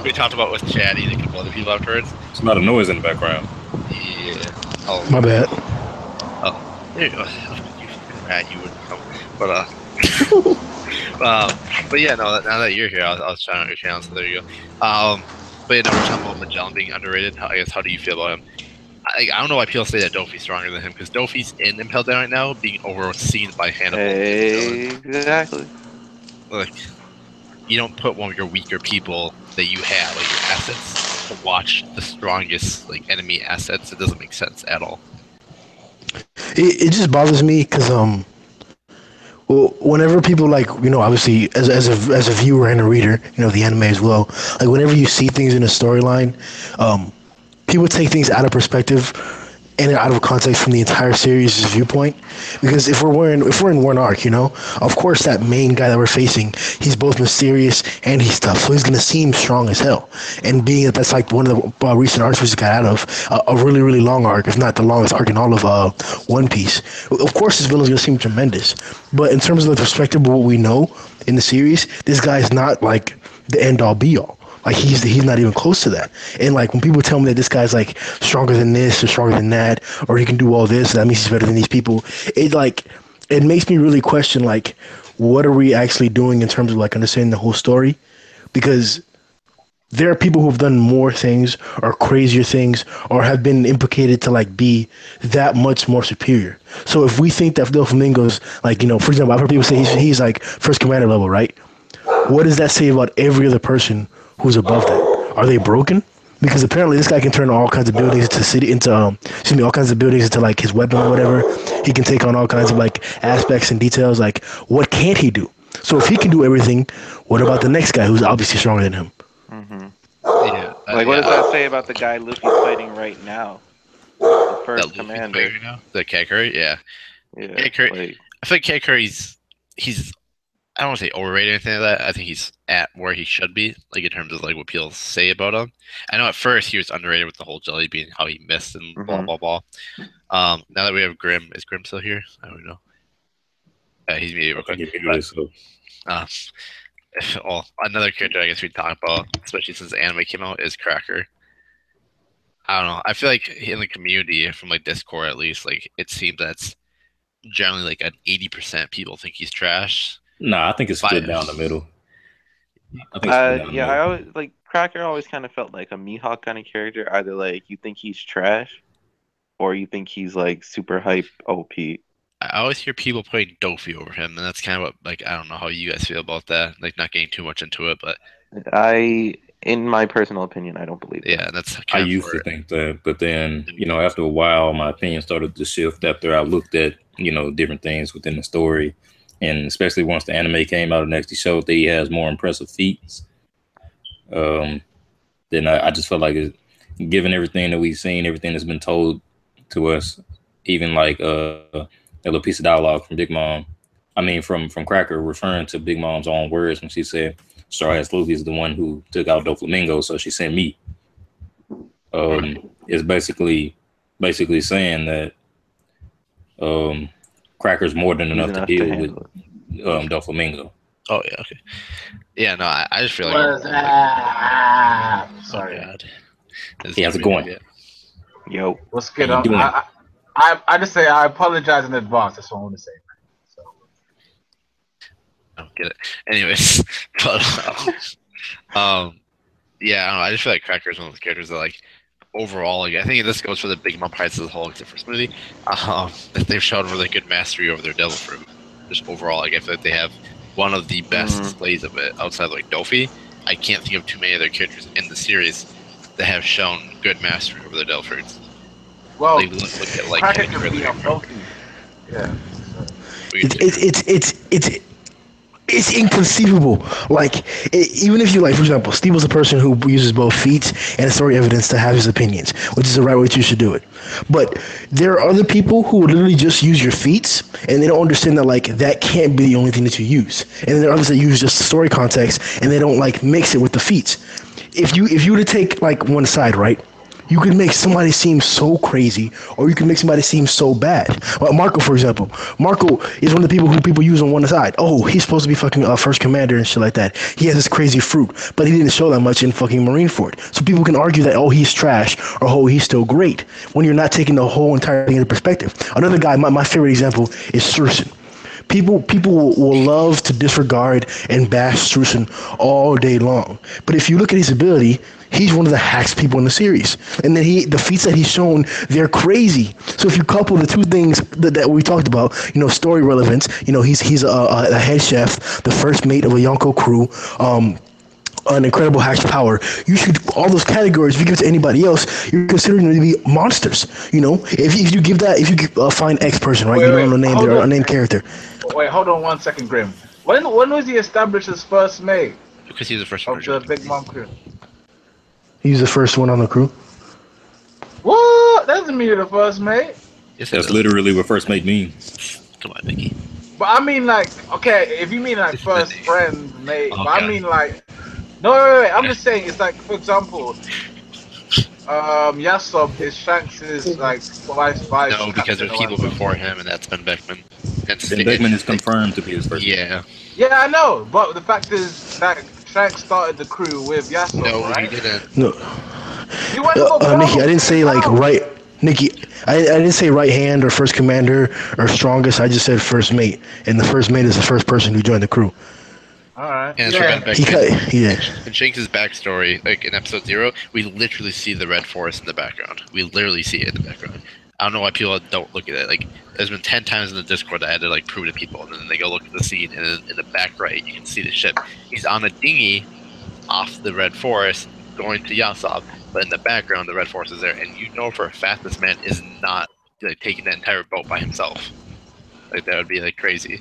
We talked about with Chatty and a couple other people afterwards. There's a lot of noise in the background. Yeah. Oh. My bad. Oh, there you go. You wouldn't come. But yeah, no. Now that you're here, I was trying out your channel, so there you go. But yeah, no, we're talking about Magellan being underrated. I guess how do you feel about him? I don't know why people say that Dofi's stronger than him, because Dofi's in Impel Down right now, being overseen by Hannibal. Exactly. Like, you don't put one of your weaker people that you have, like your assets, to watch the strongest like enemy assets. It doesn't make sense at all. It just bothers me because well, whenever people obviously as a viewer and a reader, the anime as well, like whenever you see things in a storyline, people take things out of perspective and out of context from the entire series' viewpoint. Because if we're in one arc, of course that main guy that we're facing, he's both mysterious and he's tough, so he's gonna seem strong as hell. And being that that's like one of the recent arcs we just got out of, a really, really long arc, if not the longest arc in all of One Piece, of course this villain's gonna seem tremendous. But in terms of the perspective of what we know in the series, this guy's not like the end all be all. Like he's not even close to that. And like when people tell me that this guy's like stronger than this or stronger than that, or he can do all this, that means he's better than these people. It makes me really question like, what are we actually doing in terms of like understanding the whole story? Because there are people who have done more things or crazier things or have been implicated to like be that much more superior. So if we think that Doflamingo's like, you know, for example, I've heard people say he's like first commander level, right? What does that say about every other person who's above that? Are they broken? Because apparently this guy can turn all kinds of buildings all kinds of buildings into like his weapon or whatever. He can take on all kinds of like aspects and details. Like, what can't he do? So if he can do everything, what about the next guy who's obviously stronger than him? Mm-hmm. Yeah. Like, what does that say about the guy Luffy's fighting right now? The first commander. Right now? The Kakarot? Yeah. Yeah. Kakarot, I think Kakarot, he's I don't want to say overrated or anything like that. I think he's at where he should be, like in terms of like what people say about him. I know at first he was underrated with the whole jelly bean, how he missed and blah blah blah. Now that we have Grim, is Grim still here? I don't know. He's muted real quick. Well, another character I guess we talk about, especially since the anime came out, is Cracker. I don't know. I feel like in the community, from like Discord at least, like it seems that's generally like an 80% people think he's trash. Nah, I think it's split down the middle. I always like Cracker. Always kind of felt like a Mihawk kind of character. Either like you think he's trash, or you think he's like super hype OP. I always hear people putting Dofi over him, and that's kind of what, like, I don't know how you guys feel about that. Like, not getting too much into it, but in my personal opinion, I don't believe that. Yeah, that's I used to think that, but then, you know, after a while, my opinion started to shift after I looked at, you know, different things within the story. And especially once the anime came out and actually showed that he has more impressive feats, then I just felt like, given everything that we've seen, everything that's been told to us, even like a little piece of dialogue from Big Mom, I mean, from Cracker referring to Big Mom's own words when she said, Straw Hats Luffy is the one who took out Doflamingo, so she sent me. It's basically saying that Cracker's more than enough to deal with Doflamingo. Oh yeah, okay. Yeah, no, I just feel like sorry. Oh, God. How's it going? Yo, what's good? I just say I apologize in advance. That's what I want to say. So. I don't get it. Anyways, but yeah, I don't know. I just feel like Cracker is one of those characters that, like, overall, like, I think this goes for the Big Mom Prides as a whole, except for Smoothie. That they've shown really good mastery over their Devil Fruit. Just overall, like, I feel like they have one of the best displays of it outside of, like, Dofi. I can't think of too many other characters in the series that have shown good mastery over their Devil Fruits. Well, like, look at, like, Cracker can be on both. Yeah. It's inconceivable. Like, even if you, like, for example, Steve was a person who uses both feats and story evidence to have his opinions, which is the right way you should do it. But there are other people who literally just use your feats, and they don't understand that, like, that can't be the only thing that you use. And there are others that use just the story context, and they don't, like, mix it with the feats. If you were to take, like, one side, right? You can make somebody seem so crazy, or you can make somebody seem so bad. Well, Marco, for example. Marco is one of the people who people use on one side. Oh, he's supposed to be fucking first commander and shit like that. He has this crazy fruit, but he didn't show that much in fucking Marineford. So people can argue that, oh, he's trash, or oh, he's still great, when you're not taking the whole entire thing into perspective. Another guy, my favorite example is Susan. People will love to disregard and bash Susan all day long. But if you look at his ability, he's one of the hacks people in the series. And then the feats that he's shown, they're crazy. So if you couple the two things that we talked about, you know, story relevance, you know, he's a head chef, the first mate of a Yonko crew, an incredible hack power. You should, all those categories, if you give it to anybody else, you're considering them to be monsters. You know, if you give that, if you find X person, right? You don't know name, they're a named character. Wait, hold on 1 second, Grim. When was he established as first mate? Because he's the first of the Big Mom crew. He's the first one on the crew. What? That doesn't mean you're the first mate. Yes, that's literally what first mate means. Come on, Mickey. But I mean, like, okay, if you mean like first friend, mate, Oh, but I God. mean like, no, wait, I'm just saying, it's like, for example, Yasob is Shanks' like vice. No, because there's people before him, and that's Ben Beckman. Ben Beckman is confirmed to be his first. Yeah. Yeah, I know, but the fact is that Shanks started the crew with Yasob, No, right? he didn't. No. You went to go Nikki, I didn't say like right. Nikki, I didn't say right hand or first commander or strongest. I just said first mate, and the first mate is the first person who joined the crew. All right. And in Shanks' backstory, like in episode 0, we literally see the Red Forest in the background. We literally see it in the background. I don't know why people don't look at it. Like, there's been 10 times in the Discord that I had to like prove to people, and then they go look at the scene, and then in the back right, you can see the ship. He's on a dinghy off the Red Forest going to Yasov, but in the background, the Red Forest is there, and you know for a fact this man is not like taking that entire boat by himself. Like, that would be like crazy.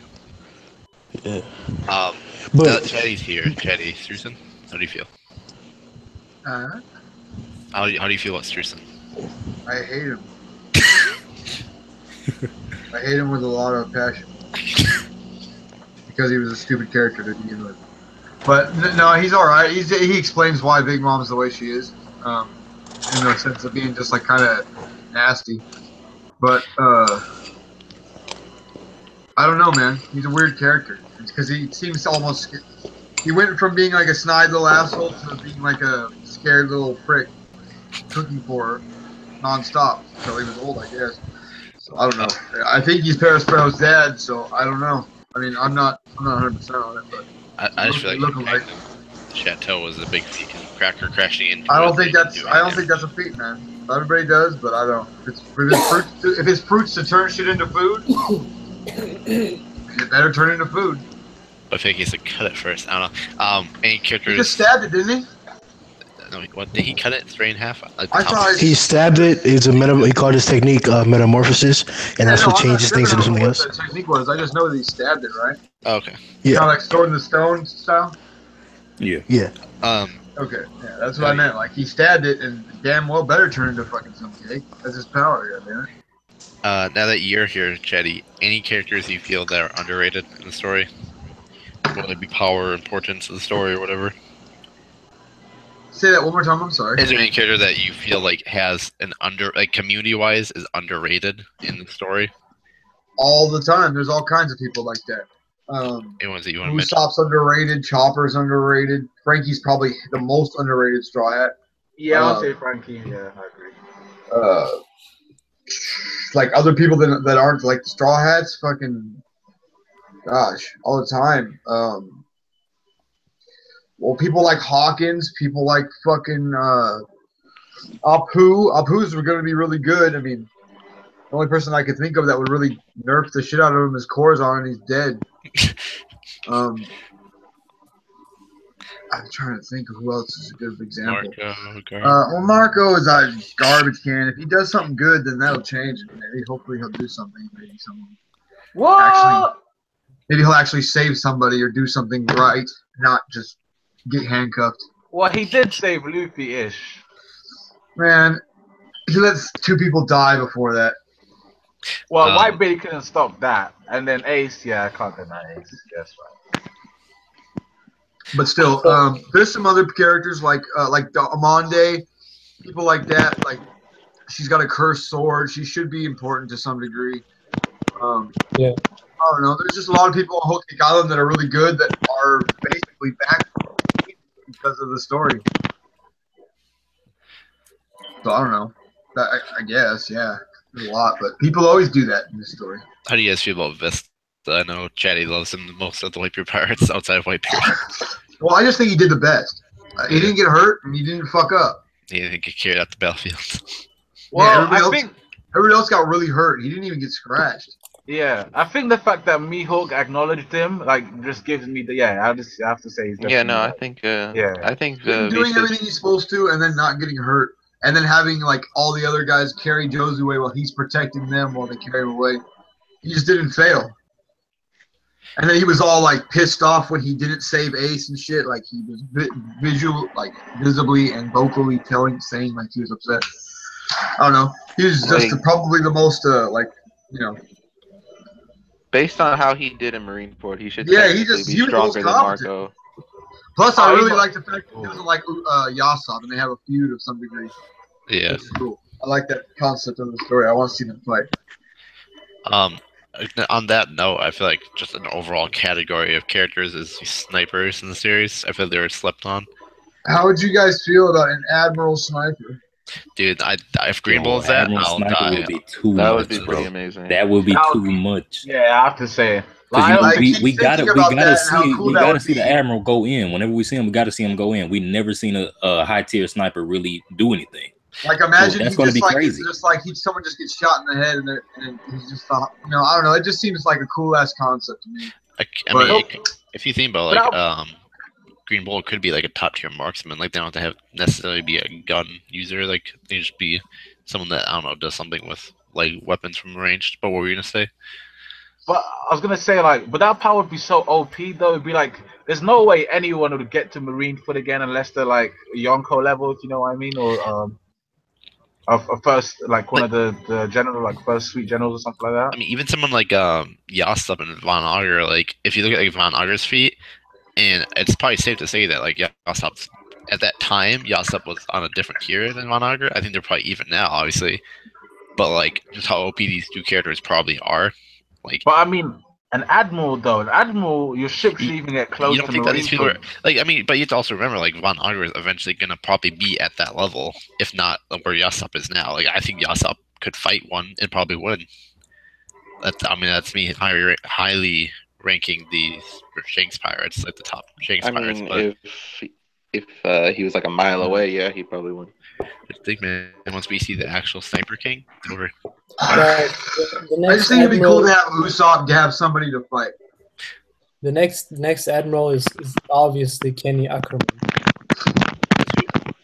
Yeah. But Chetty's here. Chetty, Strusen, how do you feel? How do you feel about Strusen? I hate him. I hate him with a lot of passion. Because he was a stupid character to begin with. But no, he's alright. He explains why Big Mom's the way she is. In the sense of being just like kind of nasty. But I don't know, man. He's a weird character. It's because he seems almost. He went from being like a snide little asshole to being like a scared little prick, cooking for her nonstop until he was old, I guess. So I don't know. I think he's Paris Sparrow's dad, so I don't know. I mean, I'm not 100% on it, but I just feel like Chateau was a big cracker crashing into. I don't think that's a feat, man. Everybody does, but I don't. If it's fruits to turn shit into food, it better turn into food. I think he has to cut it first. I don't know. Any characters? He just stabbed it, didn't he? No, what did he cut it straight in half? Like I thought he stabbed it. It's he called his technique metamorphosis, and that's what changes things into something else. What the technique was. I just know that he stabbed it, right? Oh, okay. Yeah. Kind of like Sword in the Stone style. Yeah. Yeah. Okay. Yeah, that's what I meant. Like he stabbed it, and damn well better turn into fucking some cake. That's his power, yeah, man. Now that you're here, Chetty, any characters you feel that are underrated in the story? Whether it be power or importance of the story or whatever. Say that one more time. I'm sorry. Is there any character that you feel like has an community-wise is underrated in the story? All the time. There's all kinds of people like that. Any ones that you want to mention? Usopp's underrated. Chopper's underrated. Frankie's probably the most underrated Straw Hat. Yeah, I'll say Frankie. Yeah, I agree. Like other people that aren't like the Straw Hats, fucking gosh, all the time. Well, people like Hawkins, people like fucking Apu. Apu's going to be really good. I mean, the only person I could think of that would really nerf the shit out of him is Corazon, and he's dead. I'm trying to think of who else is a good example. Marco is a garbage can. If he does something good, then that'll change. Maybe, hopefully, he'll do something. Maybe someone. What? Maybe he'll actually save somebody or do something right, not just get handcuffed. Well, he did save Luffy-ish. Man, he lets 2 people die before that. Well, Whitebeard couldn't stop that. And then Ace, yeah, I can't deny Ace. That's right. But still, there's some other characters like Amande, people like that. Like, she's got a cursed sword. She should be important to some degree. Yeah. I don't know. There's just a lot of people on Whole Cake Island that are really good that are basically back because of the story. So I don't know. I guess, yeah. There's a lot, but people always do that in this story. How do you guys feel about Vista? I know Chatty loves him the most of the Whitebeard pirates outside of Whitebeard. Well, I just think he did the best. He didn't get hurt, and he didn't fuck up. He didn't get carried out the battlefield. Well, yeah, everybody else got really hurt. He didn't even get scratched. Yeah, I think the fact that Mihawk acknowledged him, like, just gives me the I have to say he's I think doing everything he's supposed to and then not getting hurt, and then having like all the other guys carry Jozu away while he's protecting them while they carry him away. He just didn't fail. And then he was all like pissed off when he didn't save Ace and shit. Like he was visibly and vocally saying like he was upset. I don't know. He was just probably the most based on how he did in Marineford, he should be stronger than Marco. Plus, I really like the fact that he doesn't like Yasov, and they have a feud of some degree. Yeah. That's cool. I like that concept of the story. I want to see them fight. On that note, I feel like just an overall category of characters is snipers in the series. I feel they were slept on. How would you guys feel about an Admiral sniper? Dude, if Green Bull's that, I'll die. Would be too that much, would be pretty amazing. That would be too much. Yeah, I have to say. we gotta see the Admiral go in. Whenever we see him, we gotta see him go in. We never seen a high tier sniper really do anything. Like imagine that's going to be crazy. It's just like someone just gets shot in the head and he's just you know, I don't know. It just seems like a cool ass concept to me. I mean, if you think about like Green Bull could be like a top tier marksman. Like they don't have to necessarily be a gun user. Like they just be someone that I don't know does something with like weapons from range. But what were you gonna say? But I was gonna say like, but that power would be so OP though. It'd be like, there's no way anyone would get to Marine foot again unless they're like Yonko level, if you know what I mean, or a first like one of the general like first suite generals or something like that. I mean, even someone like Yasop and Von Auger. Like if you look at like Von Auger's feat, and it's probably safe to say that like Yasop at that time Yasop was on a different tier than Von Auger. I think they're probably even now, obviously, but like just how OP these two characters probably are. Like, but I mean, an admiral though, your ship should even get close. You don't think that these people are like? I mean, but you have to also remember, like Von Auger is eventually gonna probably be at that level, if not where Yasop is now. Like, I think Yasop could fight one and probably would. That's me highly ranking these Shanks pirates, like the top Shanks pirates. But if he was like a mile away, yeah, he probably would. I think, man, once we see the actual Sniper King, it's over. I just think it'd be cool to have Usopp to have somebody to fight. The next admiral is obviously Kenny Ackerman.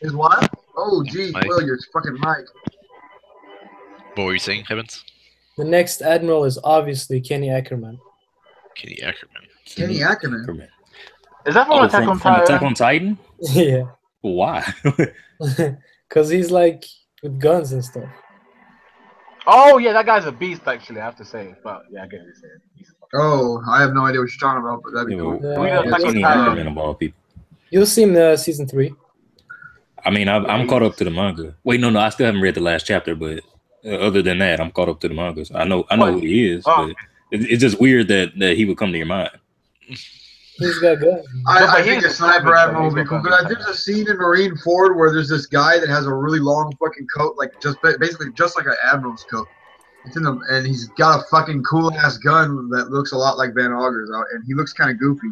Is what? Oh, gee, Will, your fucking mic. What were you saying, Heavens? The next admiral is obviously Kenny Ackerman. Kenny Ackerman. Kenny Ackerman. Is that from Attack on Titan? Yeah. Why? Because he's like with guns and stuff. Oh yeah, that guy's a beast. Actually, I have to say. But yeah, I get what you're saying. Oh, I have no idea what you're talking about, but that'd be cool. You'll see him in season 3. I mean, I'm caught up to the manga. Wait, no, I still haven't read the last chapter, but other than that, I'm caught up to the manga. So I know who he is, but it's just weird that he would come to your mind. He's got guns. I think a sniper admiral would be cool. But there's a scene in Marine Ford where there's this guy that has a really long fucking coat, like basically just like an admiral's coat. It's in them, and he's got a fucking cool ass gun that looks a lot like Van Auger's, and he looks kind of goofy.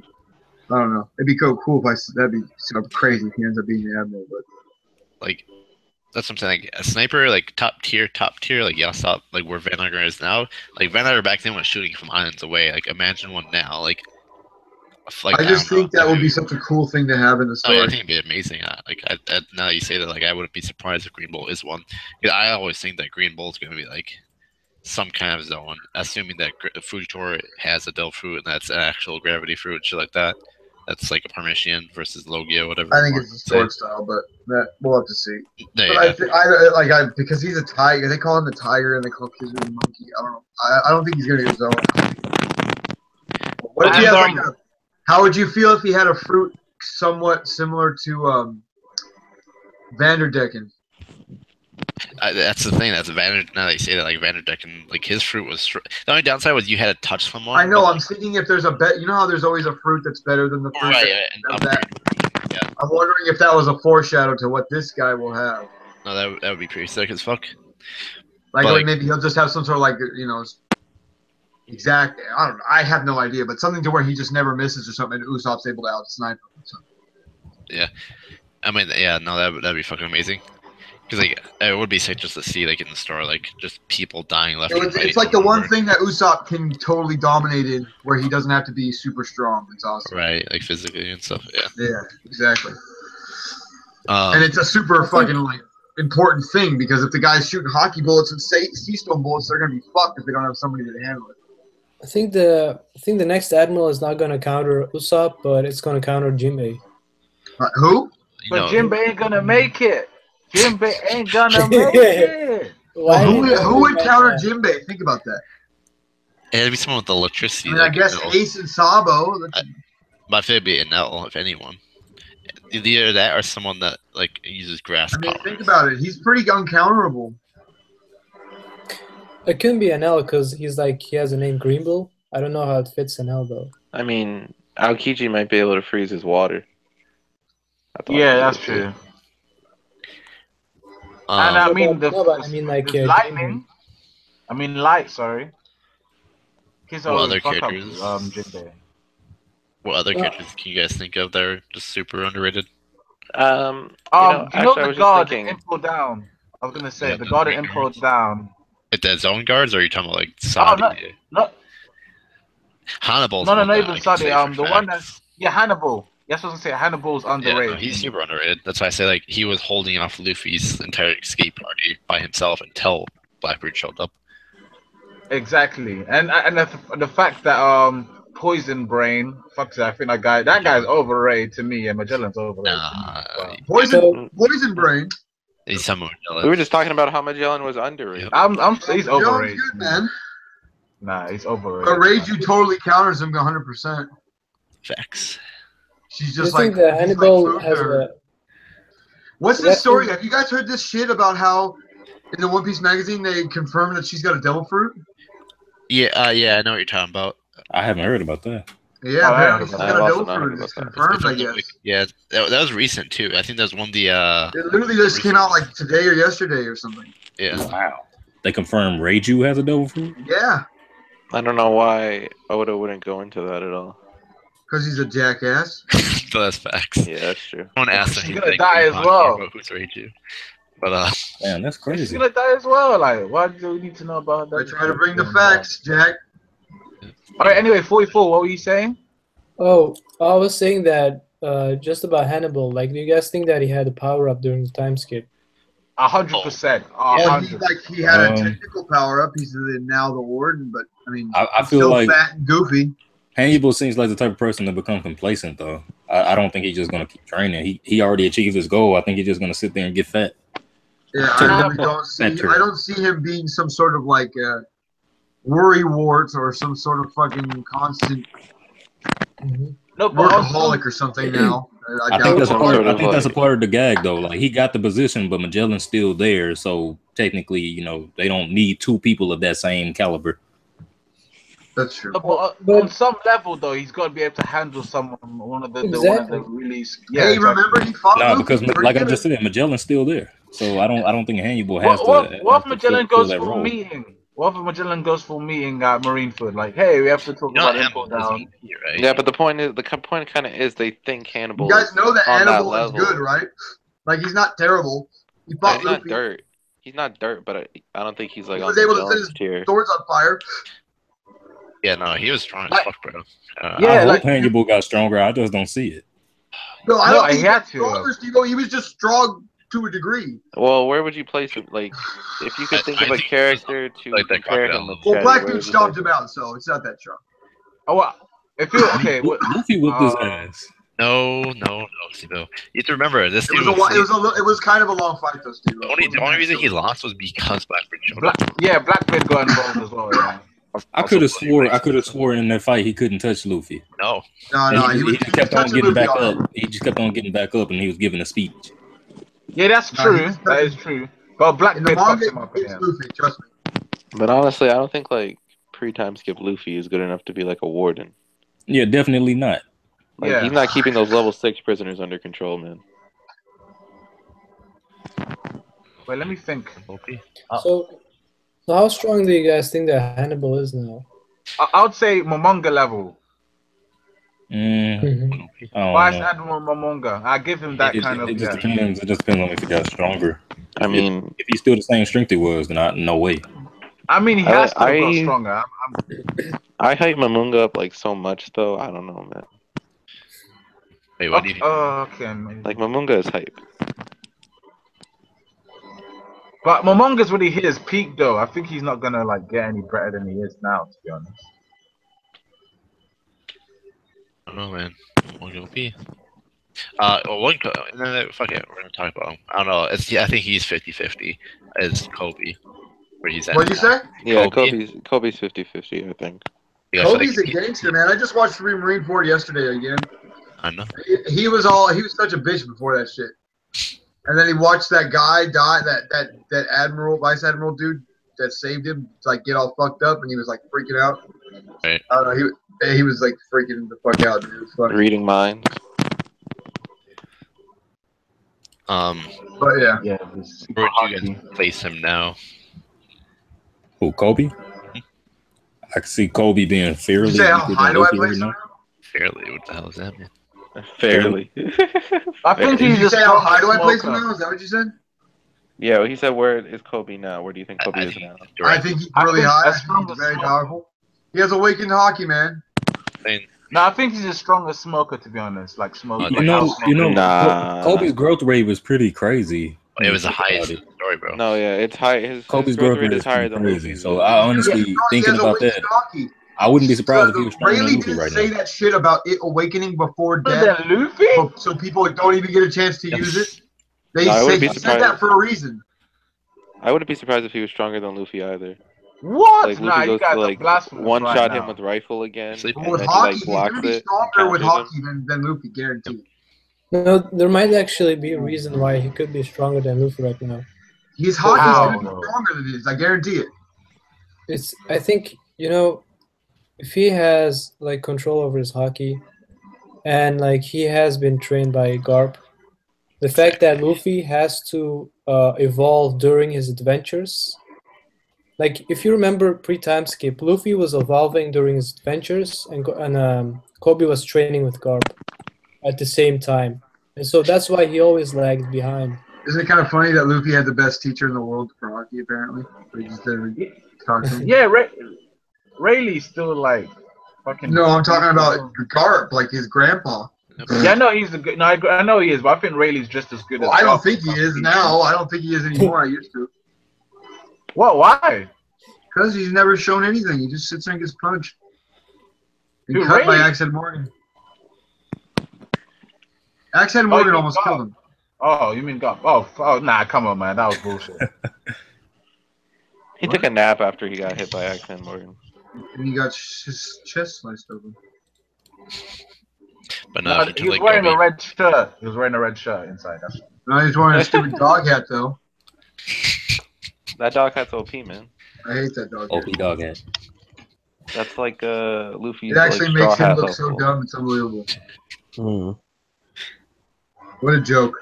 I don't know. It'd be cool if that'd be so crazy if he ends up being the admiral. But like, that's what I'm saying. Like a sniper, like top tier, like Yasop, like where Van Auger is now. Like Van Auger back then was shooting from islands away. Like imagine one now. Like I just think that would be such a cool thing to have in the story. I think it'd be amazing. Now that you say that, like I wouldn't be surprised if Green Bull is one. I always think that Green Bull is going to be like some kind of zone, assuming that Fujitora has a Del fruit and that's an actual gravity fruit and shit like that. That's like a Parmesan versus Logia, whatever. I think it's a sword style, but we'll have to see. Yeah, but because he's a tiger, they call him the tiger and they call Kizaru the monkey. I don't know. I don't think he's going to get zone. What if he has like how would you feel if he had a fruit somewhat similar to Vanderdecken? That's the thing. That's now that you say that, like Vanderdecken, like his fruit was. The only downside was you had to touch someone. I know. I'm thinking if there's a bet. You know how there's always a fruit that's better than the fruit. Right. Yeah. I'm wondering if that was a foreshadow to what this guy will have. No, that would be pretty sick as fuck. Like maybe he'll just have some sort of like exact. I don't know. I have no idea, but something to where he just never misses or something, and Usopp's able to outsnipe him. So. Yeah, I mean, yeah, no, that'd be fucking amazing. Because like it would be sick just to see like in the store like just people dying left. It's like the one thing that Usopp can totally dominate in, where he doesn't have to be super strong. It's awesome. Right, like physically and stuff. Yeah. Yeah, exactly. And it's a super fucking like important thing because if the guy's shooting hockey bullets and sea stone bullets, they're gonna be fucked if they don't have somebody to handle it. I think the next admiral is not gonna counter Usopp, but it's gonna counter Jinbei. Who? But Jinbei ain't gonna make it. Jinbei ain't gonna make it. Well, who would counter Jinbei? Think about that. It'd be someone with electricity. I mean, I guess Ace and Sabo. But if it'd be an L, if anyone. Either that or someone that like uses grass. I mean, think about it. He's pretty uncounterable. It couldn't be an L because he has a name Green Bull. I don't know how it fits an L though. I mean, Aokiji might be able to freeze his water. Yeah, that's true. And I mean, like lightning. I mean, light. Sorry. Kizaru other fuck up characters? Jinbei. What other characters can you guys think of that are just super underrated? You know Actually, I the was just guard thinking. Impel Down. I was gonna say Yeah, the the guard at three Impel guards. Down. Like the zone guards, or are you talking about like Oh Sanji? no, Hannibal's no, one not that even I can say Sunny. for The one that facts. Hannibal. Yes, I was gonna say Hannibal's Yeah, underrated. no, he's super underrated. That's why I say like he was holding off Luffy's entire escape party by himself until Blackbeard showed up. Exactly, and the fact that Poison Brain, fuck that, I think that guy's overrated to me, and Magellan's overrated to me. Poison Brain. He's somewhat jealous. We were just talking about how Magellan was underrated. He's Magellan's overrated. good, man. Nah, he's overrated. But Reiju totally counters him 100%. Facts. She's Do you just like, think that he's Hannibal like food has to her. a? What's Yeah, this story? Have you guys heard this shit about how in the One Piece magazine they confirmed that she's got a devil fruit? Yeah, I know what you're talking about. I haven't heard about that. Yeah, apparently she's I've got a also devil not heard fruit. It's about that. confirmed, I guess. Yeah, that was recent too. I think that was one of the. It literally just came out like today or yesterday or something. Yeah. Wow. They confirmed Reiju has a devil fruit? Yeah, I don't know why Oda wouldn't go into that at all. because he's a jackass. So that's facts. Yeah, that's true. I want to ask him. She's He's gonna like, die as well. About who's Reiju. But Man, that's She's crazy. gonna die as well. Like, why do we need to know about I that? try to bring the facts, Jack. All right. Anyway, 44. What were you saying? Oh, I was saying that just about Hannibal. Like, do you guys think that he had a power up during the time skip? 100%. Well, he had a technical power up. He's now the warden, but I mean, I he's feel still like fat and goofy. Hannibal seems like the type of person to become complacent, though. I don't think he's just going to keep training. He already achieved his goal. I think he's just going to sit there and get fat. Yeah, I really don't see. I don't see him being some sort of like worry wart or some sort of fucking constant workaholic or something. Now, I think that's a part. I think that's a part of the gag, though. Like he got the position, but Magellan's still there, so technically, you know, they don't need two people of that same caliber. That's true. But on some level, though, he's got to be able to handle someone. One of the really. Yeah, hey, remember he fought Nah, Luffy. because like I just said, Magellan's still there, so I don't think Hannibal has to. What if Magellan goes that for a role. meeting? What if Magellan goes for a meeting at Marineford? Like, hey, we have to talk about Hannibal down. Right? Yeah, but the point kind of is they think Hannibal. You guys know that on Hannibal that is level. good, right? Like he's not terrible. He fought He's not Luffy. dirt. He's not dirt, but I don't think he's like He on was able to set Magellan's his tier. swords on fire. Yeah, no, he was strong as fuck, bro. I hope Hannibal got stronger. I just don't see it. No, I don't think he he had got to. stronger, Steve-O. He was just strong to a degree. Well, where would you place him? Like, if you could think of a character to like that compare him Crocodile. with, Well, Shetty, Black where Dude would you stomped place him out, so it's not that strong. Oh, well, if you okay, Luffy whipped his ass. No, Steve-O. You have to remember this. It was kind of a long fight, though, Steve. The only reason he lost was because Blackbeard showed up. Blackbeard got involved as well. Yeah. I could have swore in that fight he couldn't touch Luffy. No. He just kept on getting back up. He just kept on getting back up, and he was giving a speech. Yeah, that's true. That is true. But Blackbeard fucked him up again. Luffy, trust me. But honestly, I don't think like pre-time skip Luffy is good enough to be like a warden. Yeah, definitely not. Like, he's not keeping those level 6 prisoners under control, man. Wait, let me think. So how strong do you guys think that Hannibal is now? I would say Momonga level. Vice know. Admiral Momonga. I give him that kind of. It just depends. It just depends on if he got stronger. I mean, if he's still the same strength he was, then no way. I mean, he has to go stronger. I hype Momonga up like so much, though. I don't know, man. Wait, what do you think? Okay. Like Momonga is hype. But Momonga's really hit his peak, though. I think he's not gonna like get any better than he is now, to be honest. I don't know, man. What will be? Fuck it. We're gonna talk about him. I don't know. I think he's 50-50 as Coby, where he's at. What'd you say? Yeah, Kobe's 50-50, I think. Yeah, Kobe's a gangster, man. I just watched Marineford yesterday again. I know. He was such a bitch before that shit. And then he watched that guy die, that admiral, vice admiral dude that saved him, like get all fucked up, and he was like freaking out. Right. I don't know. He was like freaking the fuck out, dude. It was funny. Reading minds. But yeah. Where would you guys place him now? Who, Coby? I can see Kobe being fairly. You say how high do I Luffy place right him now. now? Fairly, what the hell is that, man? Fairly. I think Did he's you a say how high do I place him smoker. now? Is that what you said? Yeah, well, he said, where is Kobe now? Where do you think Kobe is now? I think he's really high. I think he's very powerful. He has awakened hockey, man. No, I think he's the strongest smoker, to be honest. Like smoke. You know, Nah. Kobe's growth rate was pretty crazy. It was the highest story, bro. No, yeah, it's high. His Kobe's growth growth rate rate is higher than crazy. Luffy's. So I honestly thinking about that. I wouldn't be surprised if he was stronger than Rayleigh Luffy didn't right say now. that shit about it awakening before death, Luffy? so people don't even get a chance to use it. They No, I say wouldn't be he said surprised. that for a reason. I wouldn't be surprised if he was stronger than Luffy either. What? Like Nah, Luffy you goes guys to are like blasphemous one right shot now. him with rifle again, and But with then hockey, he like he's blocks gonna be it. stronger with counters hockey than Luffy, guaranteed. No, there might actually be a reason why he could be stronger than Luffy right now. His hockey's gonna be stronger than his. I guarantee it. I think, if he has like control over his hockey, and like he has been trained by Garp, the fact that Luffy has to evolve during his adventures. Like, if you remember pre-time skip, Luffy was evolving during his adventures, and Kobe was training with Garp at the same time. And so that's why he always lagged behind. Isn't it kind of funny that Luffy had the best teacher in the world for hockey, apparently? But he just didn't talk to him. Yeah, Rayleigh's still like fucking. No, I'm talking about Garp, like his grandpa. Yeah, I know he's a good. No, I know he is, but I think Rayleigh's just as good as. I don't think he is now. I don't think he is anymore. I used to. What? Why? Because he's never shown anything. He just sits there and gets punched. And Dude, cut by Rayleigh- Axe Head Morgan. Axe Head Morgan almost killed him. Oh, you mean God? Oh, nah, come on, man, that was bullshit. He took a nap after he got hit by Axe Head Morgan. And he got his chest sliced open. But No, no, he was wearing a red shirt. He was wearing a red shirt inside. That's No, he's wearing a stupid dog hat, though. That dog hat's OP, man. I hate that dog OP hat. dog hat. That's like Luffy's. It actually like, makes straw him hat look so level. dumb. It's unbelievable. Mm. What a joke.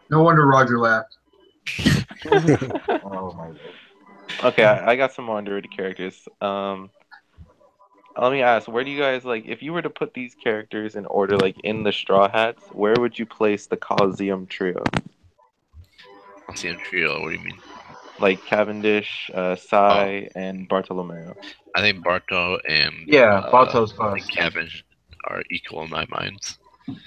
No wonder Roger laughed. oh my God. Okay, I got some more underrated characters. Let me ask, where do you guys like? If you were to put these characters in order, like in the Straw Hats, where would you place the Coliseum trio? Coliseum trio. What do you mean? Like Cavendish, Sai, and Bartolomeo. I think Barto and Barto's I first. think Cavendish are equal in my mind.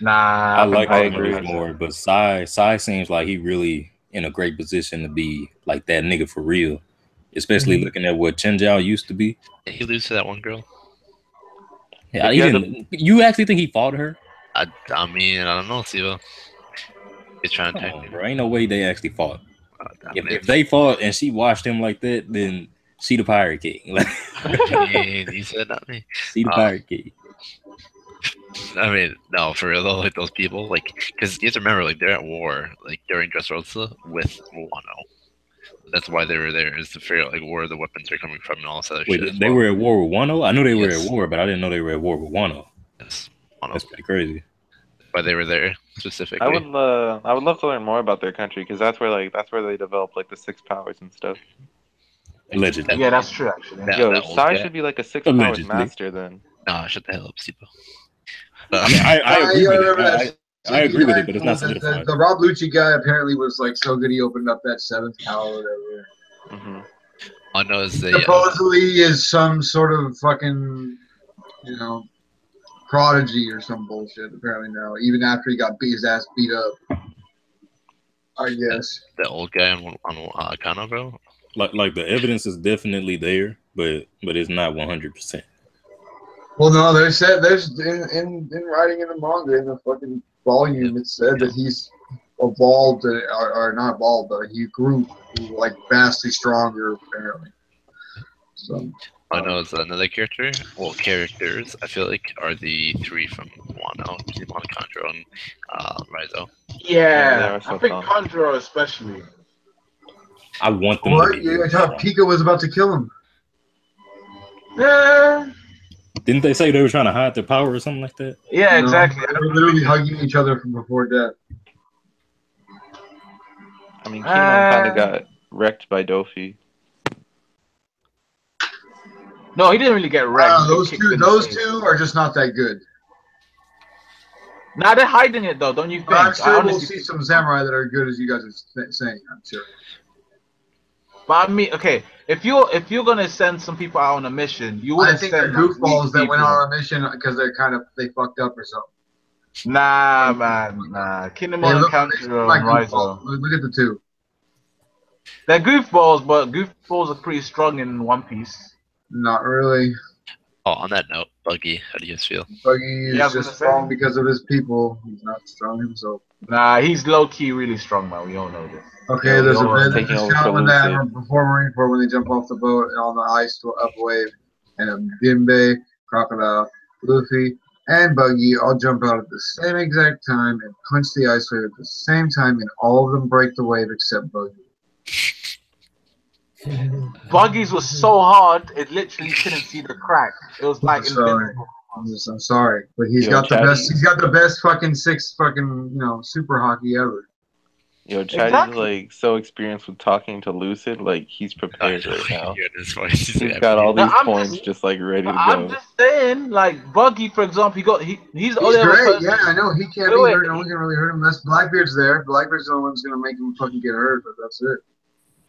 Nah, I like I Cavendish agree. more, but Sai seems like he really in a great position to be like that nigga for real. Especially looking at what Chen Zhao used to be. Did he lose to that one girl? Yeah, he didn't. You actually think he fought her? I mean, I don't know, Siva. He's trying to Come on, bro. Ain't no way they actually fought. I If they fought and she watched him like that, then she the Pirate King. Like, mean, he said not me. she the Pirate King. I mean, no, for real though, like those people, like, because you have to remember, like, they're at war, like, during Dressrosa with Wano. That's why they were there, is to figure out, like, where the weapons are coming from and all this other shit. Wait, they were at war with Wano? I knew they were at war, but I didn't know they were at war with Wano. Yes, Wano. That's pretty crazy. Why they were there specifically. I would love to learn more about their country because that's where they develop like the 6 powers and stuff. Allegedly. Yeah, that's true, actually. Yo, Sai should be like a 6 powers master then. Nah, shut the hell up, Sipo. I mean, I agree with it. I agree with it, but it's not The solidified. Rob Lucci guy apparently was like so good he opened up that 7th power or whatever. Mm-hmm. I know is the Supposedly is some sort of fucking, prodigy or some bullshit. Apparently now, even after he got his ass beat up. I guess the old guy on Kano, bro. Like the evidence is definitely there, but it's not 100%. Well, no, they said there's in writing in the manga in the fucking volume, it said that he's evolved or not evolved, but he grew like vastly stronger apparently. So I know it's another character. Well, characters I feel like are the 3 from Wano, Kizumon, Kanjuro, and Raizo. Yeah, I think Kanjuro especially. I want them. What? I thought Pika was about to kill him. Yeah. Didn't they say they were trying to hide their power or something like that? Yeah, exactly. They were literally hugging each other from before death. I mean, Kingdom kind of got wrecked by Dofi. No, he didn't really get wrecked. Those two are just not that good. Nah, they're hiding it though, don't you think? I'm sure we'll see some samurai that are good as you guys are saying. I'm sure. But I mean, okay, if you're gonna send some people out on a mission, you wouldn't think send they're goofballs that went on a mission because they fucked up or something. Nah, man, nah. Kingdom and Kanjuro and Rizo. Look at the two. They're goofballs, but goofballs are pretty strong in One Piece. Not really. Oh, on that note, Buggy, how do you guys feel? Buggy is just strong because of his people. He's not strong himself. Nah, he's low-key really strong, man. We all know this. Okay, yeah, there's a bit when that before Marineford when they jump off the boat on the ice to up wave, and Bimbe, Crocodile, Luffy, and Buggy all jump out at the same exact time and punch the ice wave at the same time, and all of them break the wave except Buggy. Buggy's was so hard, it literally couldn't see the crack. It was like invincible. I'm sorry, but he's got the best. He's got the best fucking super hockey ever. Yo, Chatty's like so experienced with talking to Lucid, like he's prepared right now. He's got all these points just like ready to go. I'm just saying, like Buggy, for example, he's the only great. person. Yeah, I know he can't be hurt. No one can really hurt him unless Blackbeard's there. Blackbeard's the one who's gonna make him fucking get hurt, but that's it.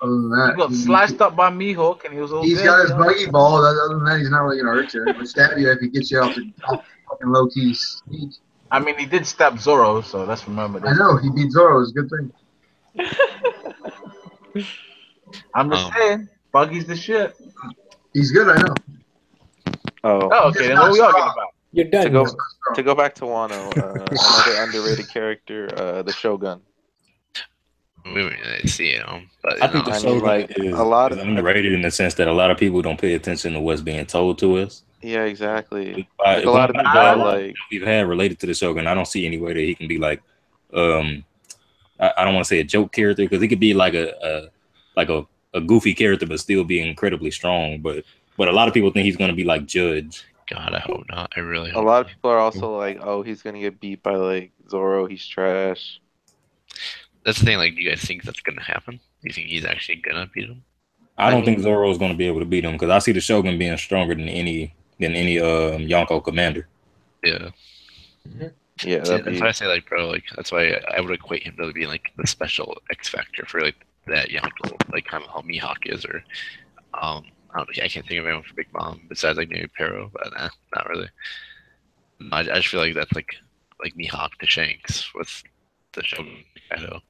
Other than that, he got sliced up by Mihawk, and he was all. He's got his buggy ball. Other than that, he's not really gonna hurt you. He'll stab you if he gets you off the fucking low key speed. I mean, he did stab Zoro, so let's remember this. I know he beat Zoro. It's a good thing. I'm just saying, Buggy's the shit. He's good, I know. Oh, okay. Then what are we talking about? You're done. To go back to Wano, another underrated character, the Shogun. We don't really see him, but I think the Shogun is underrated in the sense that a lot of people don't pay attention to what's being told to us. Yeah, exactly. Like a lot of people like we've had related to the Shogun. I don't see any way that he can be like, I don't want to say a joke character because he could be like a goofy character but still be incredibly strong. But a lot of people think he's going to be like Judge. God, I hope not. I really hope a lot of people are also like, oh, he's going to get beat by like Zoro. He's trash. That's the thing. Like, do you guys think that's going to happen? Do you think he's actually going to beat him? I don't think Zoro is going to be able to beat him because I see the Shogun being stronger than any Yonko commander. Yeah. Mm-hmm. Yeah, that's why I say, like, bro, like, that's why I would equate him to being like the special X factor for like that Yonko, like kind of how Mihawk is, or I don't know, I can't think of anyone for Big Mom besides like maybe Pero, but not really. I just feel like that's like Mihawk to Shanks with the Shogun Kaido.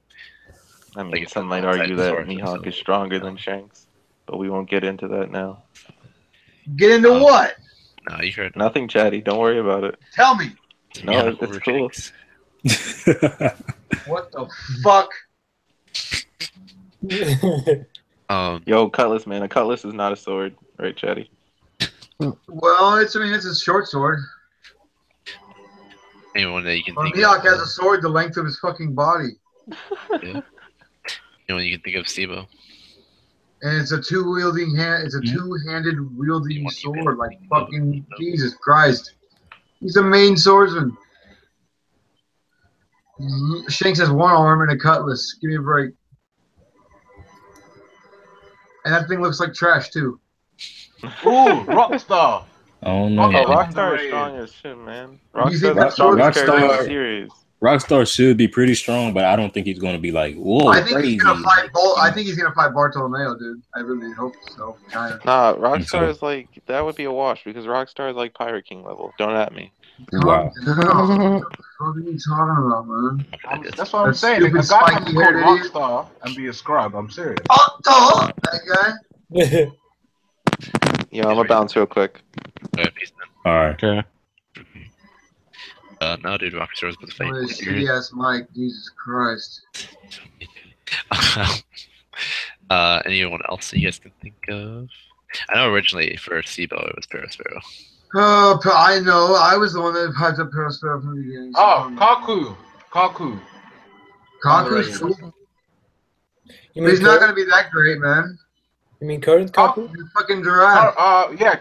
I mean, some might argue that Mihawk is stronger than Shanks, but we won't get into that now. Get into what? No, you heard nothing, Chatty. Don't worry about it. Tell me. No, it's cool. What the fuck? Yo, cutlass, man. A cutlass is not a sword, right, Chatty? Well, it's a short sword. Anyone that you can think Mihawk of. has a sword the length of his fucking body. Yeah. Anyone you can think of, Sibo. And it's a two-wielding hand. It's a two-handed wielding sword. Like fucking Jesus Christ. He's a main swordsman. Shanks has one arm and a cutlass. Give me a break. And that thing looks like trash too. Ooh, Rockstar. Oh no. Rockstar is strong as shit, man. Rockstar should be pretty strong, but I don't think he's going to be like, whoa, I think crazy. he's gonna fight. I think he's gonna fight Bartolomeo, dude. I really hope so. Kinda. Nah, Rockstar is like that would be a wash because Rockstar is like Pirate King level. Don't at me. Wow. What the fuck are you talking about, man? That's what I'm saying. If a guy can be called Rockstar and be a scribe, I'm serious. Oh, that guy. Yeah, I'm gonna bounce real quick. All right. Okay. No, dude, Rockstar's with the fight. What a shitty-ass mic, Jesus Christ. Anyone else that you guys can think of? I know originally for Sibo it was Perospero. I know. I was the one that hyped up Perospero from the beginning. Oh, Kaku. Kaku's cool. But he's not going to be that great, man. You mean current Kaku? Fucking giraffe. Yeah.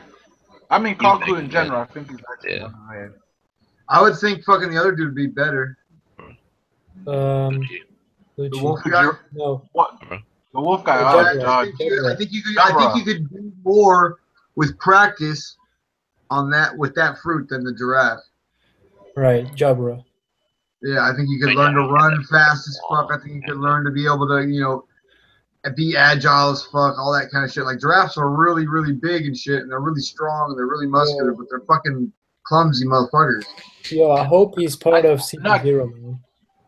I mean Kaku in general. I think he's actually I would think fucking the other dude would be better. The wolf guy? No. What? The wolf guy. I think you could do more with practice on that with that fruit than the giraffe. Right, Jabra. Yeah, I think you could learn to run fast as fuck. I think you could learn to be able to, you know, be agile as fuck, all that kind of shit. Like giraffes are really, really big and shit, and they're really strong and they're really muscular, but they're fucking clumsy motherfuckers. Yo, I hope he's part of CP0, man.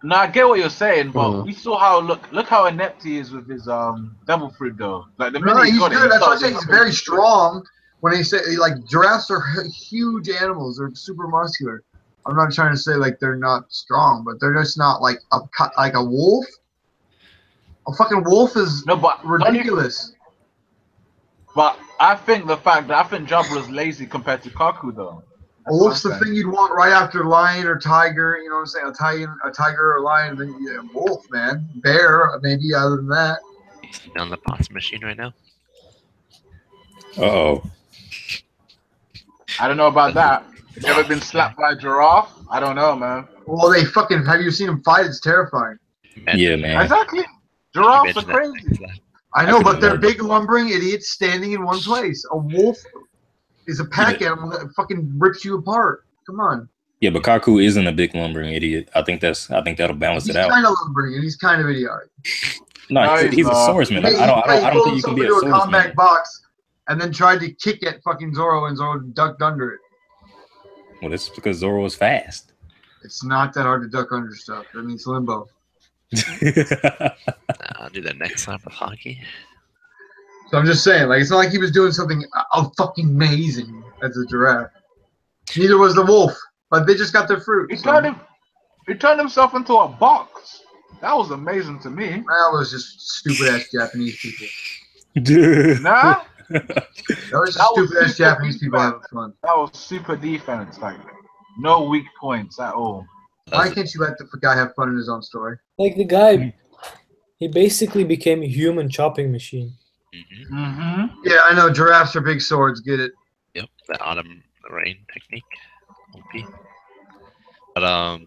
No, I get what you're saying, but we saw how look how inept he is with his devil fruit though. Like the minute he's got good. it, That's why I say he's very strong. When they say like giraffes are huge animals, they're super muscular. I'm not trying to say like they're not strong, but they're just not like a wolf. A fucking wolf is ridiculous. But I think Jabra's lazy compared to Kaku though. A wolf's the thing you'd want right after lion or tiger. You know what I'm saying? A tiger or a lion, then wolf, man. Bear, maybe. Other than that, he's on the boss machine right now. Uh-oh. I don't know about that. You ever been slapped by a giraffe? I don't know, man. Well, they fucking have you seen them fight? It's terrifying. Yeah, man. Exactly. Giraffes are crazy. I know, but they're big lumbering idiots standing in one place. A wolf is a pack animal that fucking rips you apart. Come on. Yeah, but Kaku isn't a big lumbering idiot. I think that'll balance it out. He's kind of lumbering and he's kind of idiotic. No, he's a swordsman. I don't think you can be a swordsman. Combat box and then tried to kick at fucking Zoro and Zoro ducked under it. Well, that's because Zoro is fast. It's not that hard to duck under stuff. That means limbo. I'll do that next time with hockey. So I'm just saying, like, it's not like he was doing something fucking amazing as a giraffe. Neither was the wolf, but they just got their fruit. He turned himself into a box. That was amazing to me. That was just stupid ass Japanese people. Nah. That was just stupid ass Japanese people having fun. That was super defense, like no weak points at all. Why can't you let the guy have fun in his own story? Like the guy, he basically became a human chopping machine. Yeah, I know. Giraffes are big swords. Get it? Yep, the autumn rain technique. But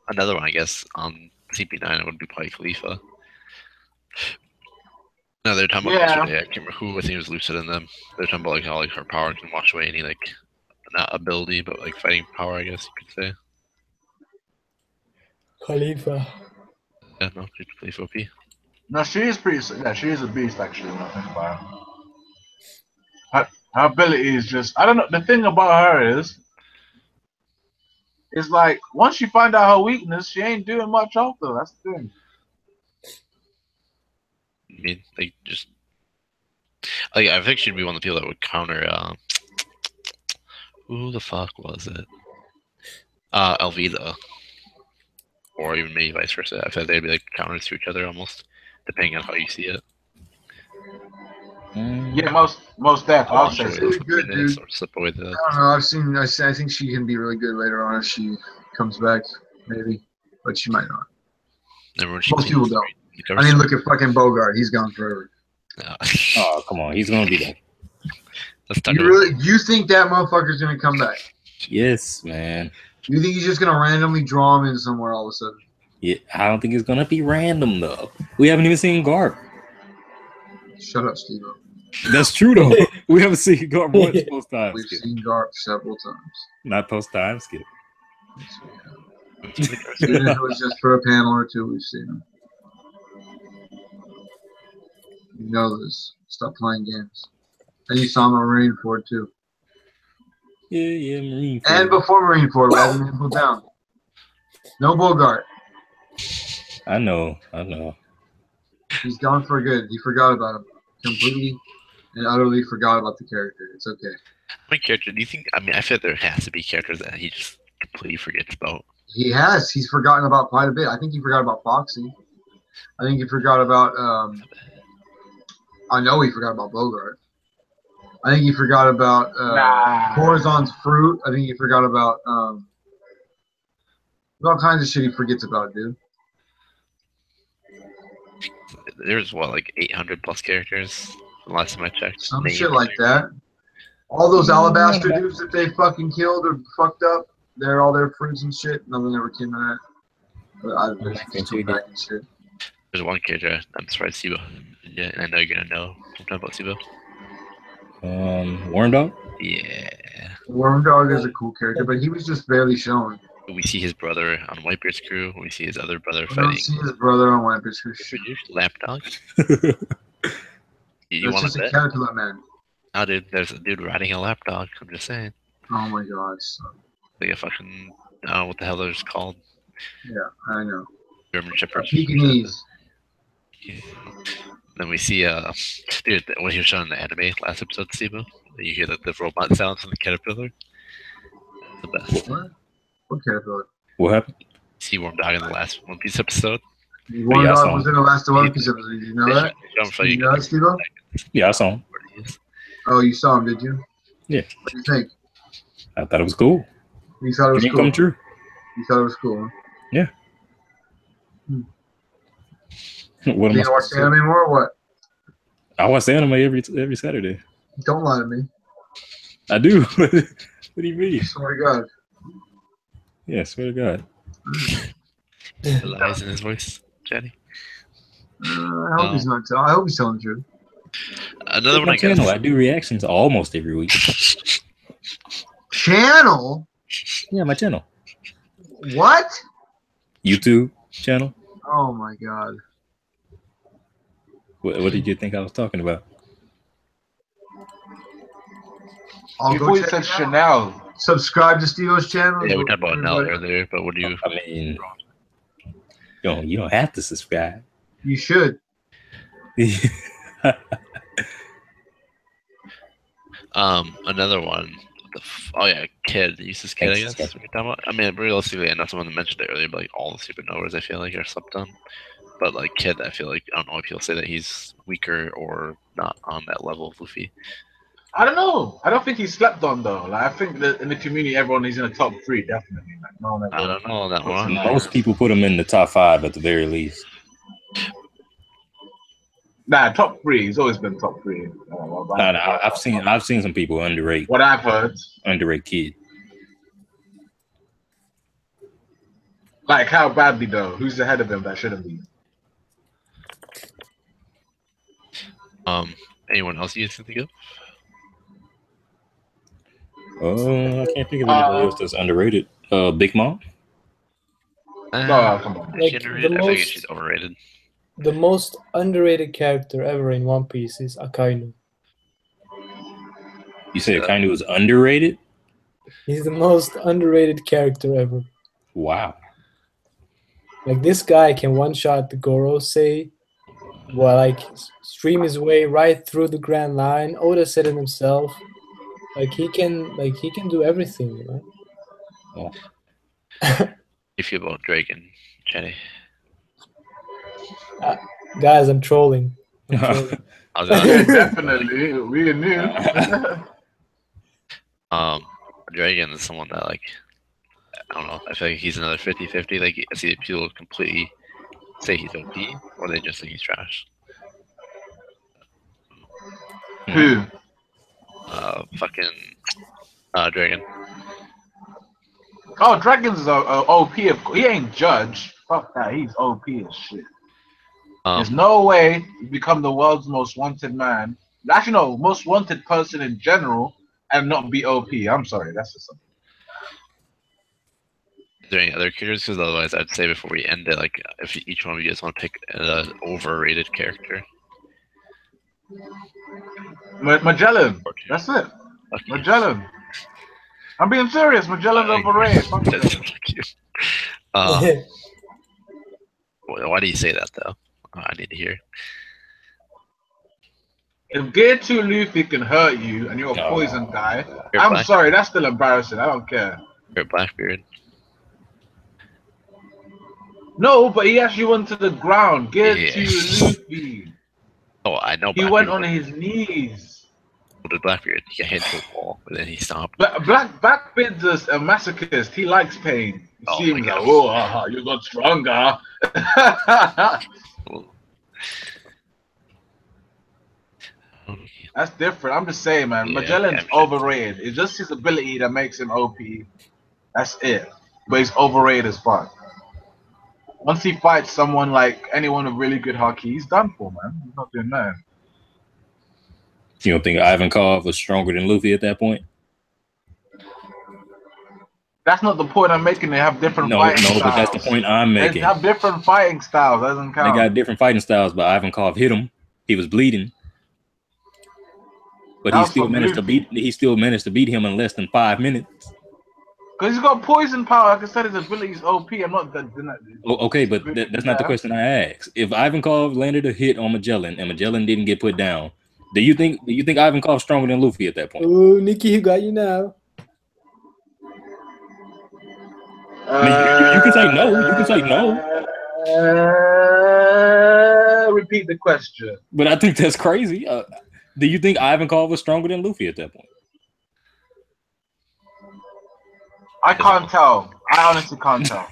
another one, I guess, on CP9 would be probably Khalifa. No, they're talking about yesterday. I can't remember who. I think it was Lucid in them. They're talking about like how like her power can wash away any like not ability, but like fighting power, I guess you could say. Khalifa. Yeah, no, Khalifa OP. No, she is pretty. Yeah, she is a beast actually. When I think about her, her ability is just. I don't know. The thing about her is like once you find out her weakness, she ain't doing much else though. That's the thing. I mean, like just like I think she'd be one of the people that would counter. Who the fuck was it? Alvida, or even maybe vice versa. I feel like they'd be like counters to each other almost, depending on how you see it. Yeah, most definitely. I'll say really good, dude. Or slip away the. I don't know. I think she can be really good later on if she comes back, maybe, but she might not. Most people don't. I mean, look at fucking Bogart. He's gone forever. Oh, come on. He's going to be there. You think that motherfucker's going to come back? Yes, man. You think he's just going to randomly draw him in somewhere all of a sudden? Yeah, I don't think it's going to be random, though. We haven't even seen Garp. Shut up, Steve. That's true, though. We haven't seen Garp once post-time We've skip. seen Garp several times. Not post-time skip. Even if it was just for a panel or two, we've seen him. You know this. Stop playing games. And you saw Marineford too. Yeah, Marineford. And before Marineford, we haven't been put down. No Bogart. I know. He's gone for good. He forgot about him completely and utterly forgot about the character. It's okay. What character do you think? I mean, I feel like there has to be characters that he just completely forgets about. He has. He's forgotten about quite a bit. I think he forgot about Foxy. I think he forgot about. I know he forgot about Bogart. I think he forgot about Corazon's fruit. I think he forgot about all kinds of shit he forgets about, dude. There's what, like 800 plus characters? The last time I checked. Some shit like that. All those alabaster dudes that they fucking killed or fucked up, they're all their fruits and shit. Nothing ever came of that. But There's one character I'm surprised Sibo. Yeah, and I know you're gonna know sometime about Sibo. Worm Dog? Yeah. Worm Dog is a cool character, but he was just barely shown. We see his brother on Whitebeard's crew. We see his other brother We fighting. don't see his brother on Whitebeard's crew. Lapdog. You That's want just to a bet? caterpillar man. Oh, dude, there's a dude riding a lapdog. I'm just saying. Oh my god. Like a fucking, I don't know what the hell they're called. Yeah, I know. German Shepherds. Pekingese. Then we see, dude, when he was showing the anime last episode, Steve, you hear the robot sounds from the caterpillar. The best. What caterpillar? What happened? See Worm Dog in the last One Piece episode. Worm Dog was in the last One Piece episode. Did you know that? Did you know that, Steve? Yeah, I saw him. Oh, you saw him, did you? Yeah. What do you think? I thought it was cool. You thought it was Dream cool? come true. You thought it was cool, huh? Yeah. What am Do I you watch the anime more or what? I watch anime every Saturday. Don't lie to me. I do. What do you mean? I swear to God. Yeah, swear to God. The lies in his voice, Jenny. I hope he's not. I hope he's telling the truth. Another one, my channel. I do reactions almost every week. Channel? Yeah, my channel. What? YouTube channel. Oh my God. What did you think I was talking about? Before you said Chanel. Subscribe to Steve-O's channel. Yeah, we talked about it now earlier, but what do you? I mean, you don't have to subscribe. You should. Another one. Oh yeah, Kid. Uses Kid, I guess. What you're talking about. I mean, realistically, I'm not someone that mentioned it earlier, but like all the supernovas, I feel like are slept on. But like Kid, I feel like I don't know if people say that he's weaker or not on that level of Luffy. I don't know. I don't think he's slept on though. Like I think that in the community, everyone is in the top 3 definitely. Like, no one I don't know that one. Most people put him in the top 5 at the very least. Nah, top 3. He's always been top 3. I've seen some people underrate. What I've heard. Underrate Kid. Like how badly though? Who's ahead of him that shouldn't be? Anyone else you can think of? I can't think of anybody else that's underrated. Big Mom. No, come on. Like, I think she's overrated. The most underrated character ever in One Piece is Akainu. You say Akainu is underrated? He's the most underrated character ever. Wow. Like this guy can one-shot the Gorosei, while like stream his way right through the Grand Line. Oda said it himself. Like he can do everything, you know. Oh. You feel about Dragon, Jenny? Guys, I'm trolling. Definitely, we knew. Dragon is someone that like I don't know. I feel like he's another 50-50. Like I see people completely say he's OP, or they just think he's trash. Who? Fucking Dragon. Oh, Dragon's OP. Of course. He ain't Judge. Fuck that. He's OP as shit. There's no way you become the world's most wanted man. Actually, no, most wanted person in general, and not be OP. I'm sorry, that's just something. Is there any other characters? Because otherwise, I'd say before we end it, like if each one of you guys want to pick an overrated character. Magellan. That's it. Okay. Magellan. I'm being serious. Magellan's overrated. Why do you say that though? I need to hear. If Gear 2 Luffy can hurt you and you're a poison guy, I'm sorry, that's still embarrassing. I don't care. You're Blackbeard. No, but he actually went to the ground. Gear 2 Luffy. Oh, I know. He went on his knees. What did Blackbeard? He hit the wall, but then he stopped. Blackbeard's a masochist. He likes pain. He seems like, oh, you got stronger. That's different. I'm just saying, man. Yeah, Magellan's overrated. It's just his ability that makes him OP. That's it. But he's overrated as fuck. Once he fights someone like anyone with really good hockey, he's done for, man. He's not doing that. You don't think Ivankov was stronger than Luffy at that point? That's not the point I'm making. They have different fighting styles. But that's the point I'm making. They have different fighting styles. That doesn't count. They got different fighting styles, but Ivankov hit him. He was bleeding. But he still managed to beat him in less than 5 minutes. Because he's got poison power. Like I said, his ability is OP. I'm not that. Okay, but that's not the question I asked. If Ivankov landed a hit on Magellan and Magellan didn't get put down, do you think Ivankov's stronger than Luffy at that point? Ooh, Nikki, who got you now? I mean, you can say no. You can say no. Repeat the question. But I think that's crazy. Do you think Ivankov was stronger than Luffy at that point? I can't tell. I honestly can't tell.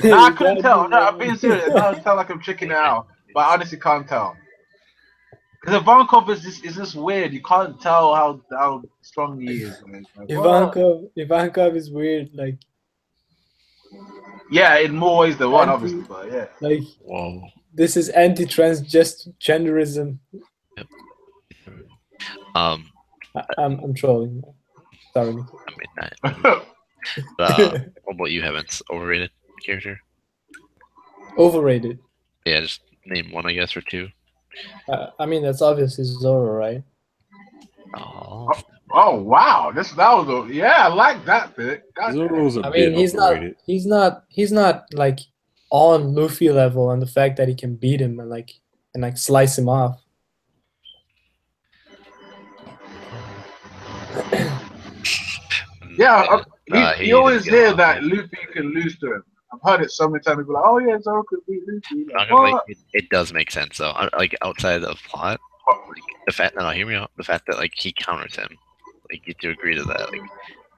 No, I couldn't tell. No, I'm being serious. I don't tell like I'm checking it out, but I honestly can't tell. Because Ivankov is just weird. You can't tell how strong he is. Like, Ivankov is weird. Like, yeah, in more ways than one, obviously, but yeah. Like, whoa. This is anti-transgenderism. Yep. I'm trolling. Sorry. I mean, what about you, Heavens? Overrated character? Overrated. Yeah, just name one, I guess, or two. I mean, that's obviously Zoro, right? Oh wow! I like that bit. Zoro's I mean, he's not like on Luffy level, and the fact that he can beat him and slice him off. Yeah, you always hear that Luffy can lose to him. I've heard it so many times. People like, oh yeah, Zoro could beat Luffy. It does make sense though. Like outside of the plot, the fact hear me out. The fact that he counters him, you have to agree to that.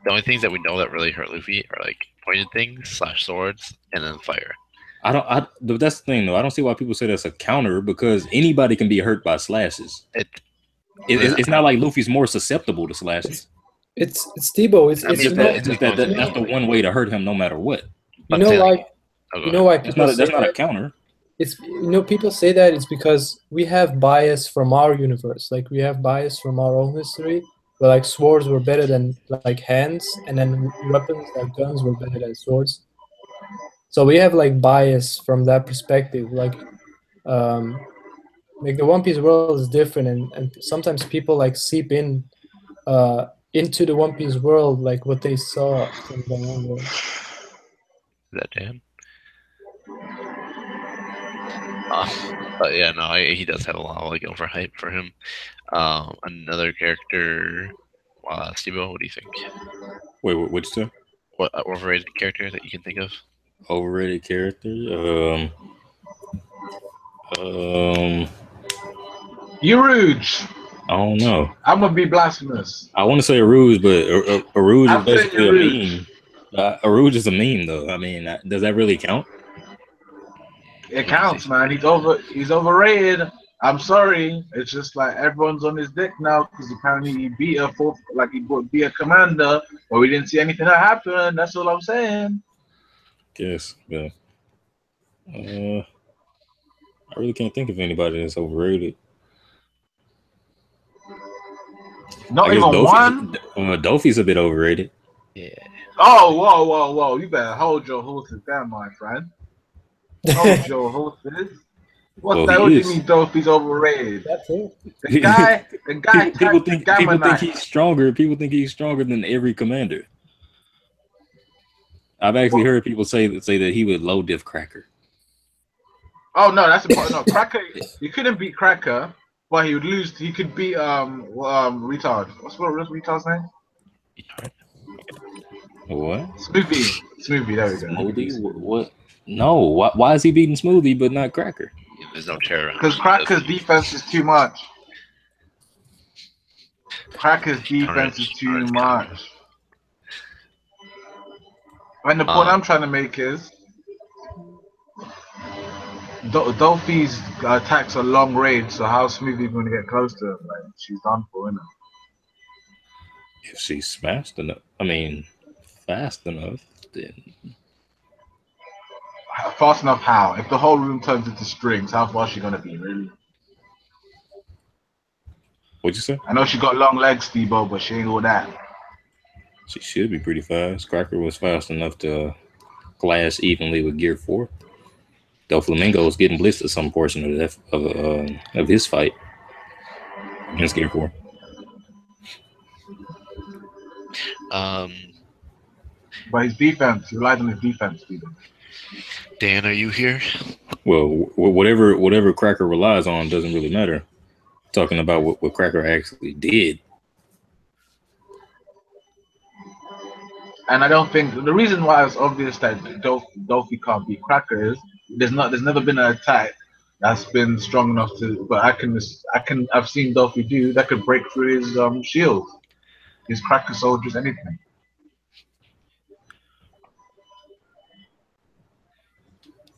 The only things that we know that really hurt Luffy are pointed things / swords and then fire. But that's the thing though. I don't see why people say that's a counter because anybody can be hurt by slashes. It's not like Luffy's more susceptible to slashes. It's Tebow. It's that's the one way to hurt him, no matter what. You know why people that's not a counter. It's people say that it's because we have bias from our universe. We have bias from our own history, where swords were better than hands, and then weapons like guns were better than swords. So we have bias from that perspective. The One Piece world is different, and sometimes people seep in into the One Piece world what they saw from the own world. Is that Dan? But yeah, no, he does have a lot of overhype for him. Another character, Steve-O, what do you think? Wait, what'd you say? What overrated character that you can think of? Overrated character? Urouge. I don't know. I'm gonna be blasphemous. I want to say Arouge, but Arouge is basically a meme. Arouge is a meme, though. I mean, does that really count? It counts, man. He's overrated. I'm sorry. It's just everyone's on his dick now because apparently he beat a beat a commander, but we didn't see anything that happened. That's all I'm saying. Guess, yeah. I really can't think of anybody that's overrated. Not even one? Dofi's a bit overrated. Yeah. Oh, whoa. You better hold your horses down, my friend. Hold your horses. What do you mean Dofi's overrated? That's it. The guy people think he's stronger. People think he's stronger than every commander. I've actually heard people say that he would low diff Cracker. Oh no, that's important. No, Cracker, you couldn't beat Cracker, but he would lose. He could beat retard. What's retard's name? What? Smoothie. There we go. Smoothie? What? No. Why is he beating Smoothie but not Cracker? There's no chair around. Because Cracker's defense is too much. Cracker's defense is too much. And the point I'm trying to make is, Dofi's attacks are long range, so how Smoothie going to get close to him? She's done for, isn't it? If she's fast enough, then fast enough how? If the whole room turns into strings, how fast is she going to be, really? What'd you say? I know she got long legs, Steve-O, but she ain't all that. She should be pretty fast. Cracker was fast enough to clash evenly with Gear 4. Though Flamingo was getting blitzed at some portion of his fight against Gear 4. But his defense, he relied on his defense, Steven. Dan, are you here? Well, whatever Cracker relies on doesn't really matter. Talking about what Cracker actually did. And I don't think the reason why it's obvious that Dolphy can't beat Cracker is there's never been an attack that's been strong enough to. But I've seen Dolphy do that could break through his shield, his Cracker soldiers, anything.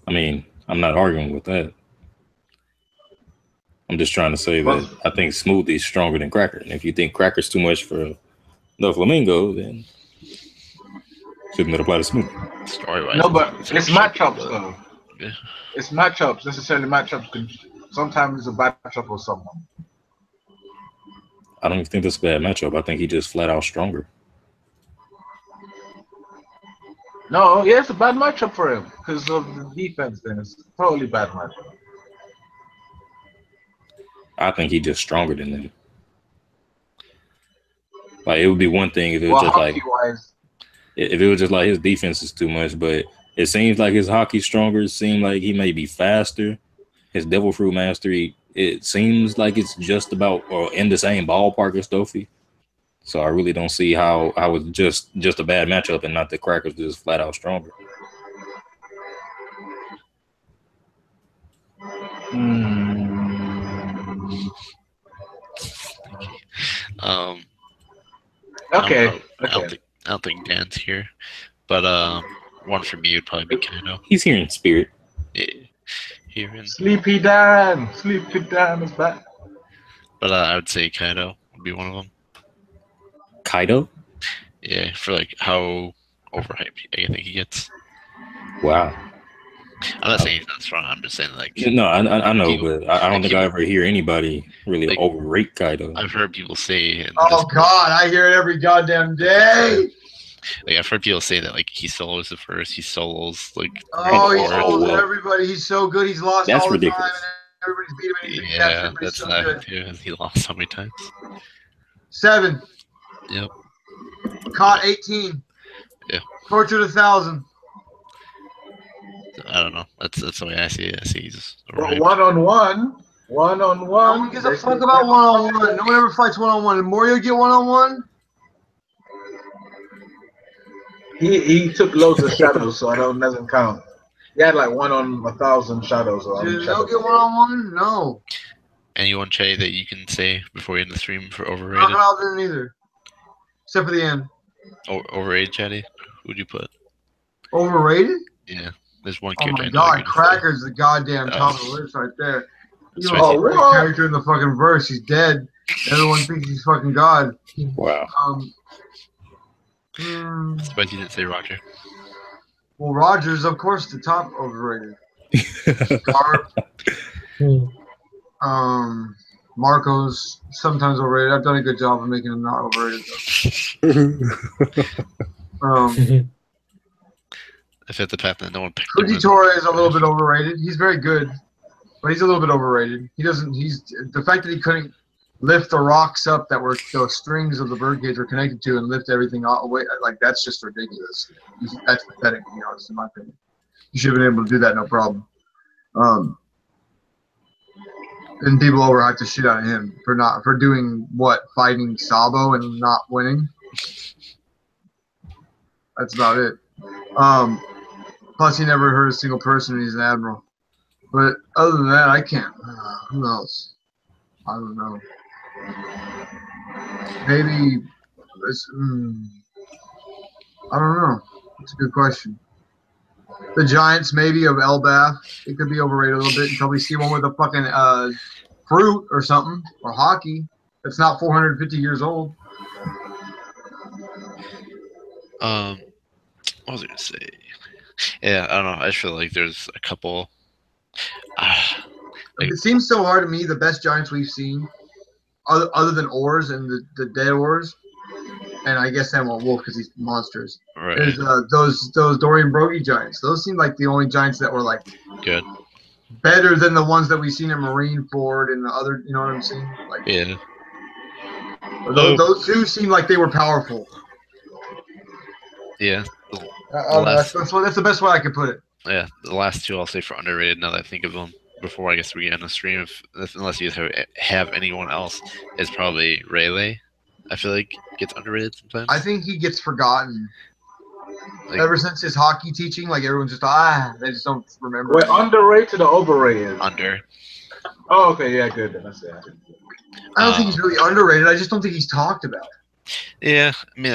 I mean, I'm not arguing with that. I'm just trying to say that I think Smoothie's stronger than Cracker. And if you think Cracker's too much for the Flamingo, then shouldn't that apply to Smoothie? Story-wise. No, but it's matchups, though. Yeah. It's matchups. Necessarily matchups could sometimes it's a bad matchup or someone. I don't even think that's a bad matchup. I think he just flat out stronger. No, yeah, it's a bad matchup for him because of the defense. Then it's a totally bad matchup. I think he's just stronger than them. Like, it would be one thing if it was just like if it was just like his defense is too much, but it seems like his hockey's stronger. It seems like he may be faster. His Devil Fruit Mastery, it seems like it's just about or in the same ballpark as Dolphy. So I really don't see how it's just a bad matchup and not the Cracker's just flat out stronger. Okay. I don't think Dan's here, but one from you would probably be Kaido. He's here in spirit. Yeah, here in Sleepy Dan. Sleepy Dan is back. But I would say Kaido would be one of them. Kaido? Yeah, for like how overhyped I think he gets. Wow. I'm not saying he's not strong. I'm just saying like. No, I know, but I don't think I ever hear anybody really like, overrate Kaido. I've heard people say. Oh God, I hear it every goddamn day. Like I've heard people say that like he solos the first, he solos like. Oh, he solos everybody. He's so good. He's lost all ridiculous. the time. And everybody's beat him. Yeah, that's so not good. He lost so many times. 7. Yep. Caught 18. Yeah. Tortured 1,000. I don't know. That's the way I see it. I see he's right. One-on-one. No one gives a fuck about one-on-one. No one ever fights one-on-one. Did Moria get one-on-one? He took loads of shadows, so it doesn't count. He had like 1 on 1,000 shadows. Did Mel get one-on-one? No. Anyone, Che, that you can say before we end the stream for overrated? Crocodile didn't either. Except for the end. Overrated, Chatty? Who'd you put? Overrated? Yeah. There's one Oh character. my God, Cracker's the goddamn top of the list right there. He's a great character in the fucking verse. He's dead. Everyone thinks he's fucking God. Wow. But you didn't say Roger. Well, Roger's, of course, the top overrated. Garp. Marco's sometimes overrated. I've done a good job of making him not overrated, though. I fit the path that no one picked. Fujitore is a little bit overrated. He's very good, but he's a little bit overrated. He's the fact that he couldn't lift the rocks up that were the strings of the birdcage were connected to and lift everything away. Like, that's just ridiculous. That's pathetic, to be honest, in my opinion. You should have been able to do that, no problem. And people overhyped the shit out of him for doing what? Fighting Sabo and not winning. That's about it. Plus, he never hurt a single person and he's an admiral. But other than that, I can't. Who else? I don't know. Maybe. I don't know. It's a good question. The Giants, maybe, of Elbath. It could be overrated a little bit until we see one with a fucking fruit or something, or hockey that's not 450 years old. What was I gonna say? Yeah, I don't know. I just feel like there's a couple. It seems so hard to me. The best Giants we've seen other than Oars and the dead Oars, and I guess then Wolf because he's monsters. Right. There's those Dorian Broggie giants. Those seem like the only giants that were like good, better than the ones that we've seen in Marineford and the other. You know what I'm saying? Like, yeah. Those two seem like they were powerful. Yeah. That's the best way I could put it. Yeah, the last two I'll say for underrated. Now that I think of them, before I guess we get on the stream, unless you guys have anyone else, is probably Rayleigh. I feel like gets underrated sometimes. I think he gets forgotten. Like, ever since his hockey teaching, like everyone's just they just don't remember. Wait, underrated or overrated? Under. Oh, okay, yeah, good. That's it. I don't think he's really underrated. I just don't think he's talked about. Yeah, I mean,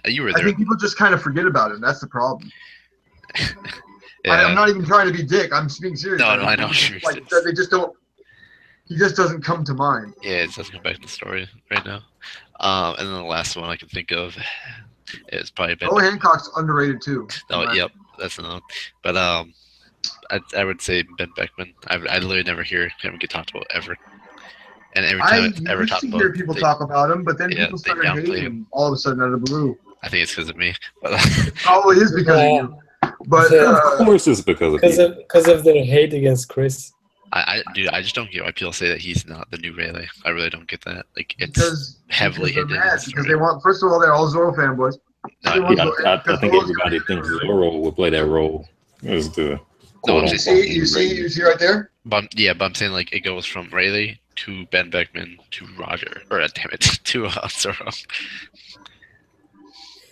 you were there. I think people just kind of forget about him. That's the problem. Yeah. I'm not even trying to be dick. I'm being serious. No, I know. Like, they just don't. He just doesn't come to mind. Yeah, it doesn't come back to the story right now. And then the last one I can think of is probably Ben. Oh, Hancock's underrated too. Oh, yep, that's another one. But I would say Ben Beckman. I literally never hear him get talked about ever. And every time it's ever talked about, hear people talk about him, but then people started hating him all of a sudden out of the blue. I think it's because of me. But it probably is because of you. But of course, it's because of their hate against Chris. Dude, I just don't get why people say that he's not the new Rayleigh. I really don't get that. Like, it's because heavily they're hinted. mad, because they want. First of all, they're all Zoro fanboys. I think everybody thinks Zoro will play that role. As the you see right there. But I'm saying like it goes from Rayleigh to Ben Beckman to Roger, or damn it, to Zoro.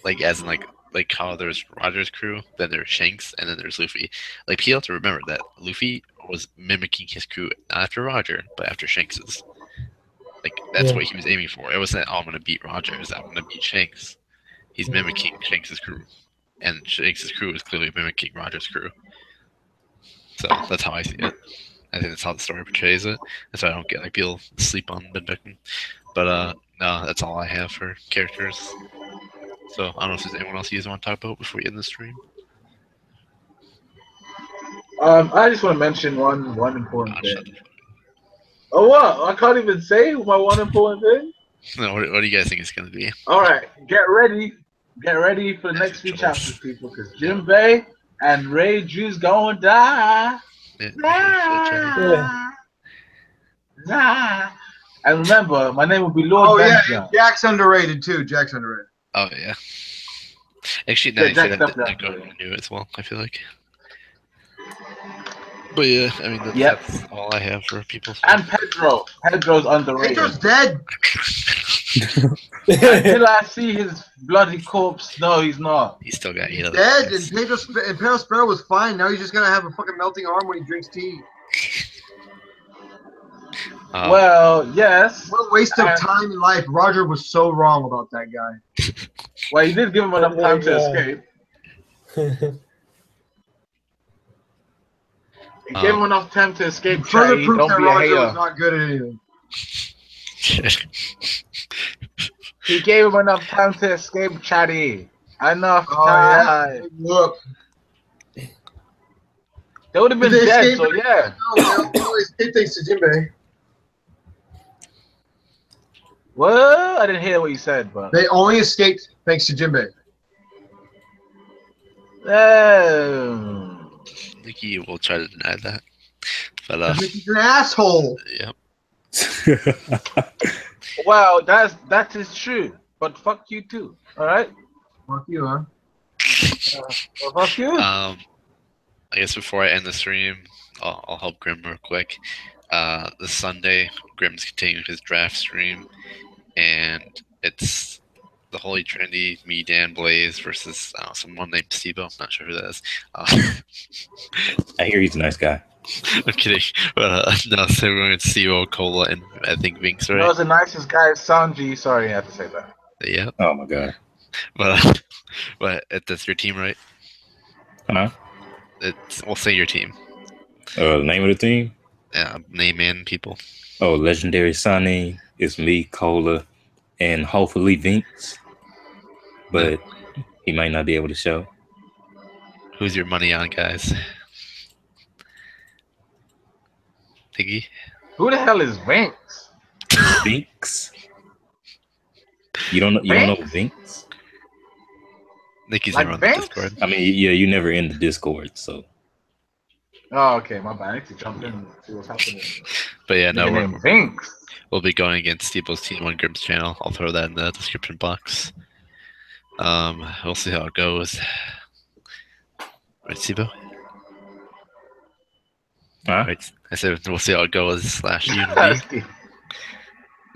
Like as in like how there's Roger's crew, then there's Shanks, and then there's Luffy. Like people have to remember that Luffy was mimicking his crew not after Roger, but after Shanks's. Like that's what he was aiming for. It wasn't I'm gonna beat Roger, it was I'm gonna beat Shanks. He's mimicking Shanks's crew, and Shanks's crew is clearly mimicking Roger's crew. So that's how I see it. I think that's how the story portrays it. That's why I don't get like people sleep on Ben Beckman. But no, that's all I have for characters. So I don't know if there's anyone else you guys want to talk about before we end the stream. I just want to mention one important thing. Oh, what? I can't even say my one important thing? No, what do you guys think it's going to be? All right, get ready. Get ready for the next few chapters, people, because Jinbei and Ray Drew's going to die. Nah. And remember, my name will be Lord Benja. Jack's underrated, too. Jack's underrated. Oh, yeah. Actually, now you say that Gecko knew as well, I feel like. But yeah, I mean, that's all I have for people. And Pedro. Pedro's underrated. Pedro's dead. Until I see his bloody corpse, no, he's not. He still got hit. Dead, and Pedro Sparrow was fine. Now he's just gonna have a fucking melting arm when he drinks tea. Well, yes. What a waste of time in life. Roger was so wrong about that guy. Well, he did give him enough time to escape. He gave him enough time to escape. Further proof don't that be Roger a was not good at anything. He gave him enough time to escape, Chatty. Enough time. Yeah. Look. They would have been dead, so yeah. No, they always escaped thanks to Jinbei. What? I didn't hear what you said, but they only escaped thanks to Jinbei. Nikki will try to deny that, but he's an asshole. Yep. Well, that is true, but fuck you too. All right. Fuck you, huh? Well, fuck you. I guess before I end the stream, I'll help Grim real quick. This Sunday, Grim's continuing his draft stream, and it's the Holy Trinity, me, Dan, Blaze versus someone named Steve-O. I'm not sure who that is. I hear he's a nice guy. I'm kidding. But no, so we're going to Steve-O, Cola, and I think Vinks, right? That was the nicest guy, Sanji. Sorry, I have to say that. Yeah. Oh my god. But that's your team, right? Huh? We'll say your team. The name of the team? Yeah, name and people. Oh, Legendary Sunny. It's me, Cola, and hopefully Vinks. But he might not be able to show. Who's your money on, guys? Piggy? Who the hell is Vinks? Vinks. You don't know Vinks? Nikki's Like never on the Vinks? Discord. I mean, yeah, you never in the Discord, so. Oh, okay, my bad. I need to jump in and see what's happening. But yeah, no, Vinks. We'll be going against Steeple's team on Grimm's channel. I'll throw that in the description box. We'll see how it goes. Right, Steeple? Huh? Right. I said we'll see how it goes / you and me.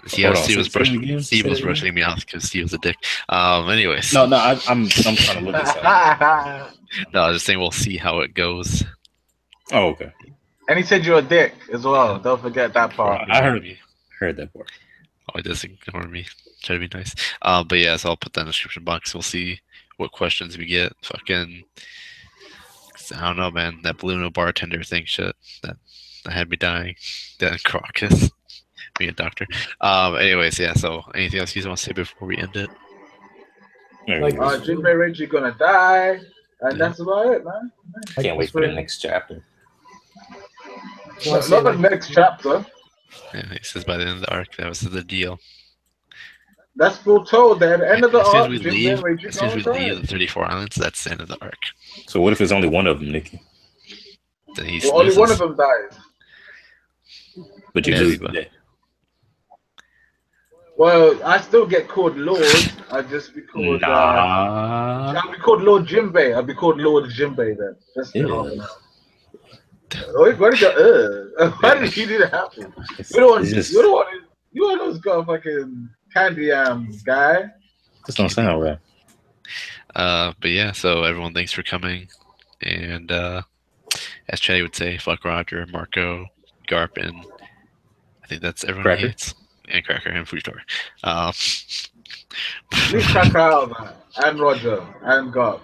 See how Steve was brushing me off because Steve was a dick. Anyways. No, I'm trying to look this up. No, I was just saying we'll see how it goes. Oh, okay. And he said you're a dick as well. Don't forget that part. I heard that part. Oh, he does ignore me. Try to be nice. But yeah, so I'll put that in the description box. We'll see what questions we get. Fucking, I don't know, man. That balloon bartender thing shit. That had me dying. That Crocus. Being a doctor. Anyways, yeah, so anything else you want to say before we end it? Like, Jinbei Reggie gonna die, and that's about it, man. I can't wait for the next chapter. Not the next chapter. Yeah, he says by the end of the arc, that was the deal. That's foretold that at the end of the arc, arc, as soon as we leave the 34 Islands, that's the end of the arc. So what if it's only one of them, Nikki? Then only one of them dies. But you lose the day. Well, I still get called Lord. I just be called. I'll be called Lord Jinbei. I'll be called Lord Jinbei then. That's the why did you? Why did he do that happen? You're the one who's got a fucking candy guy. This don't sound right. But yeah, so everyone, thanks for coming. And as Chatty would say, fuck Roger, Marco, Garp, and I think that's everyone he hates. And Cracker and Fujitora. Leave Cracker out, man. And Roger. And Garp.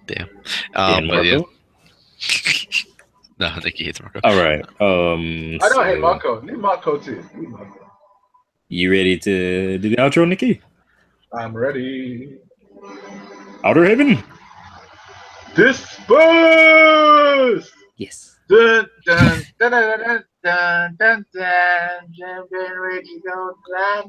Damn. And Marco? Yeah. No, I think he hates Marco. All right. I don't hate Marco. Leave Marco too. Leave Marco. You ready to do the outro, Nikki? I'm ready. Outer Haven. Disperse. Yes. Dun dun dun dun dun dun dun dun. Jinbei Reggie don't cry,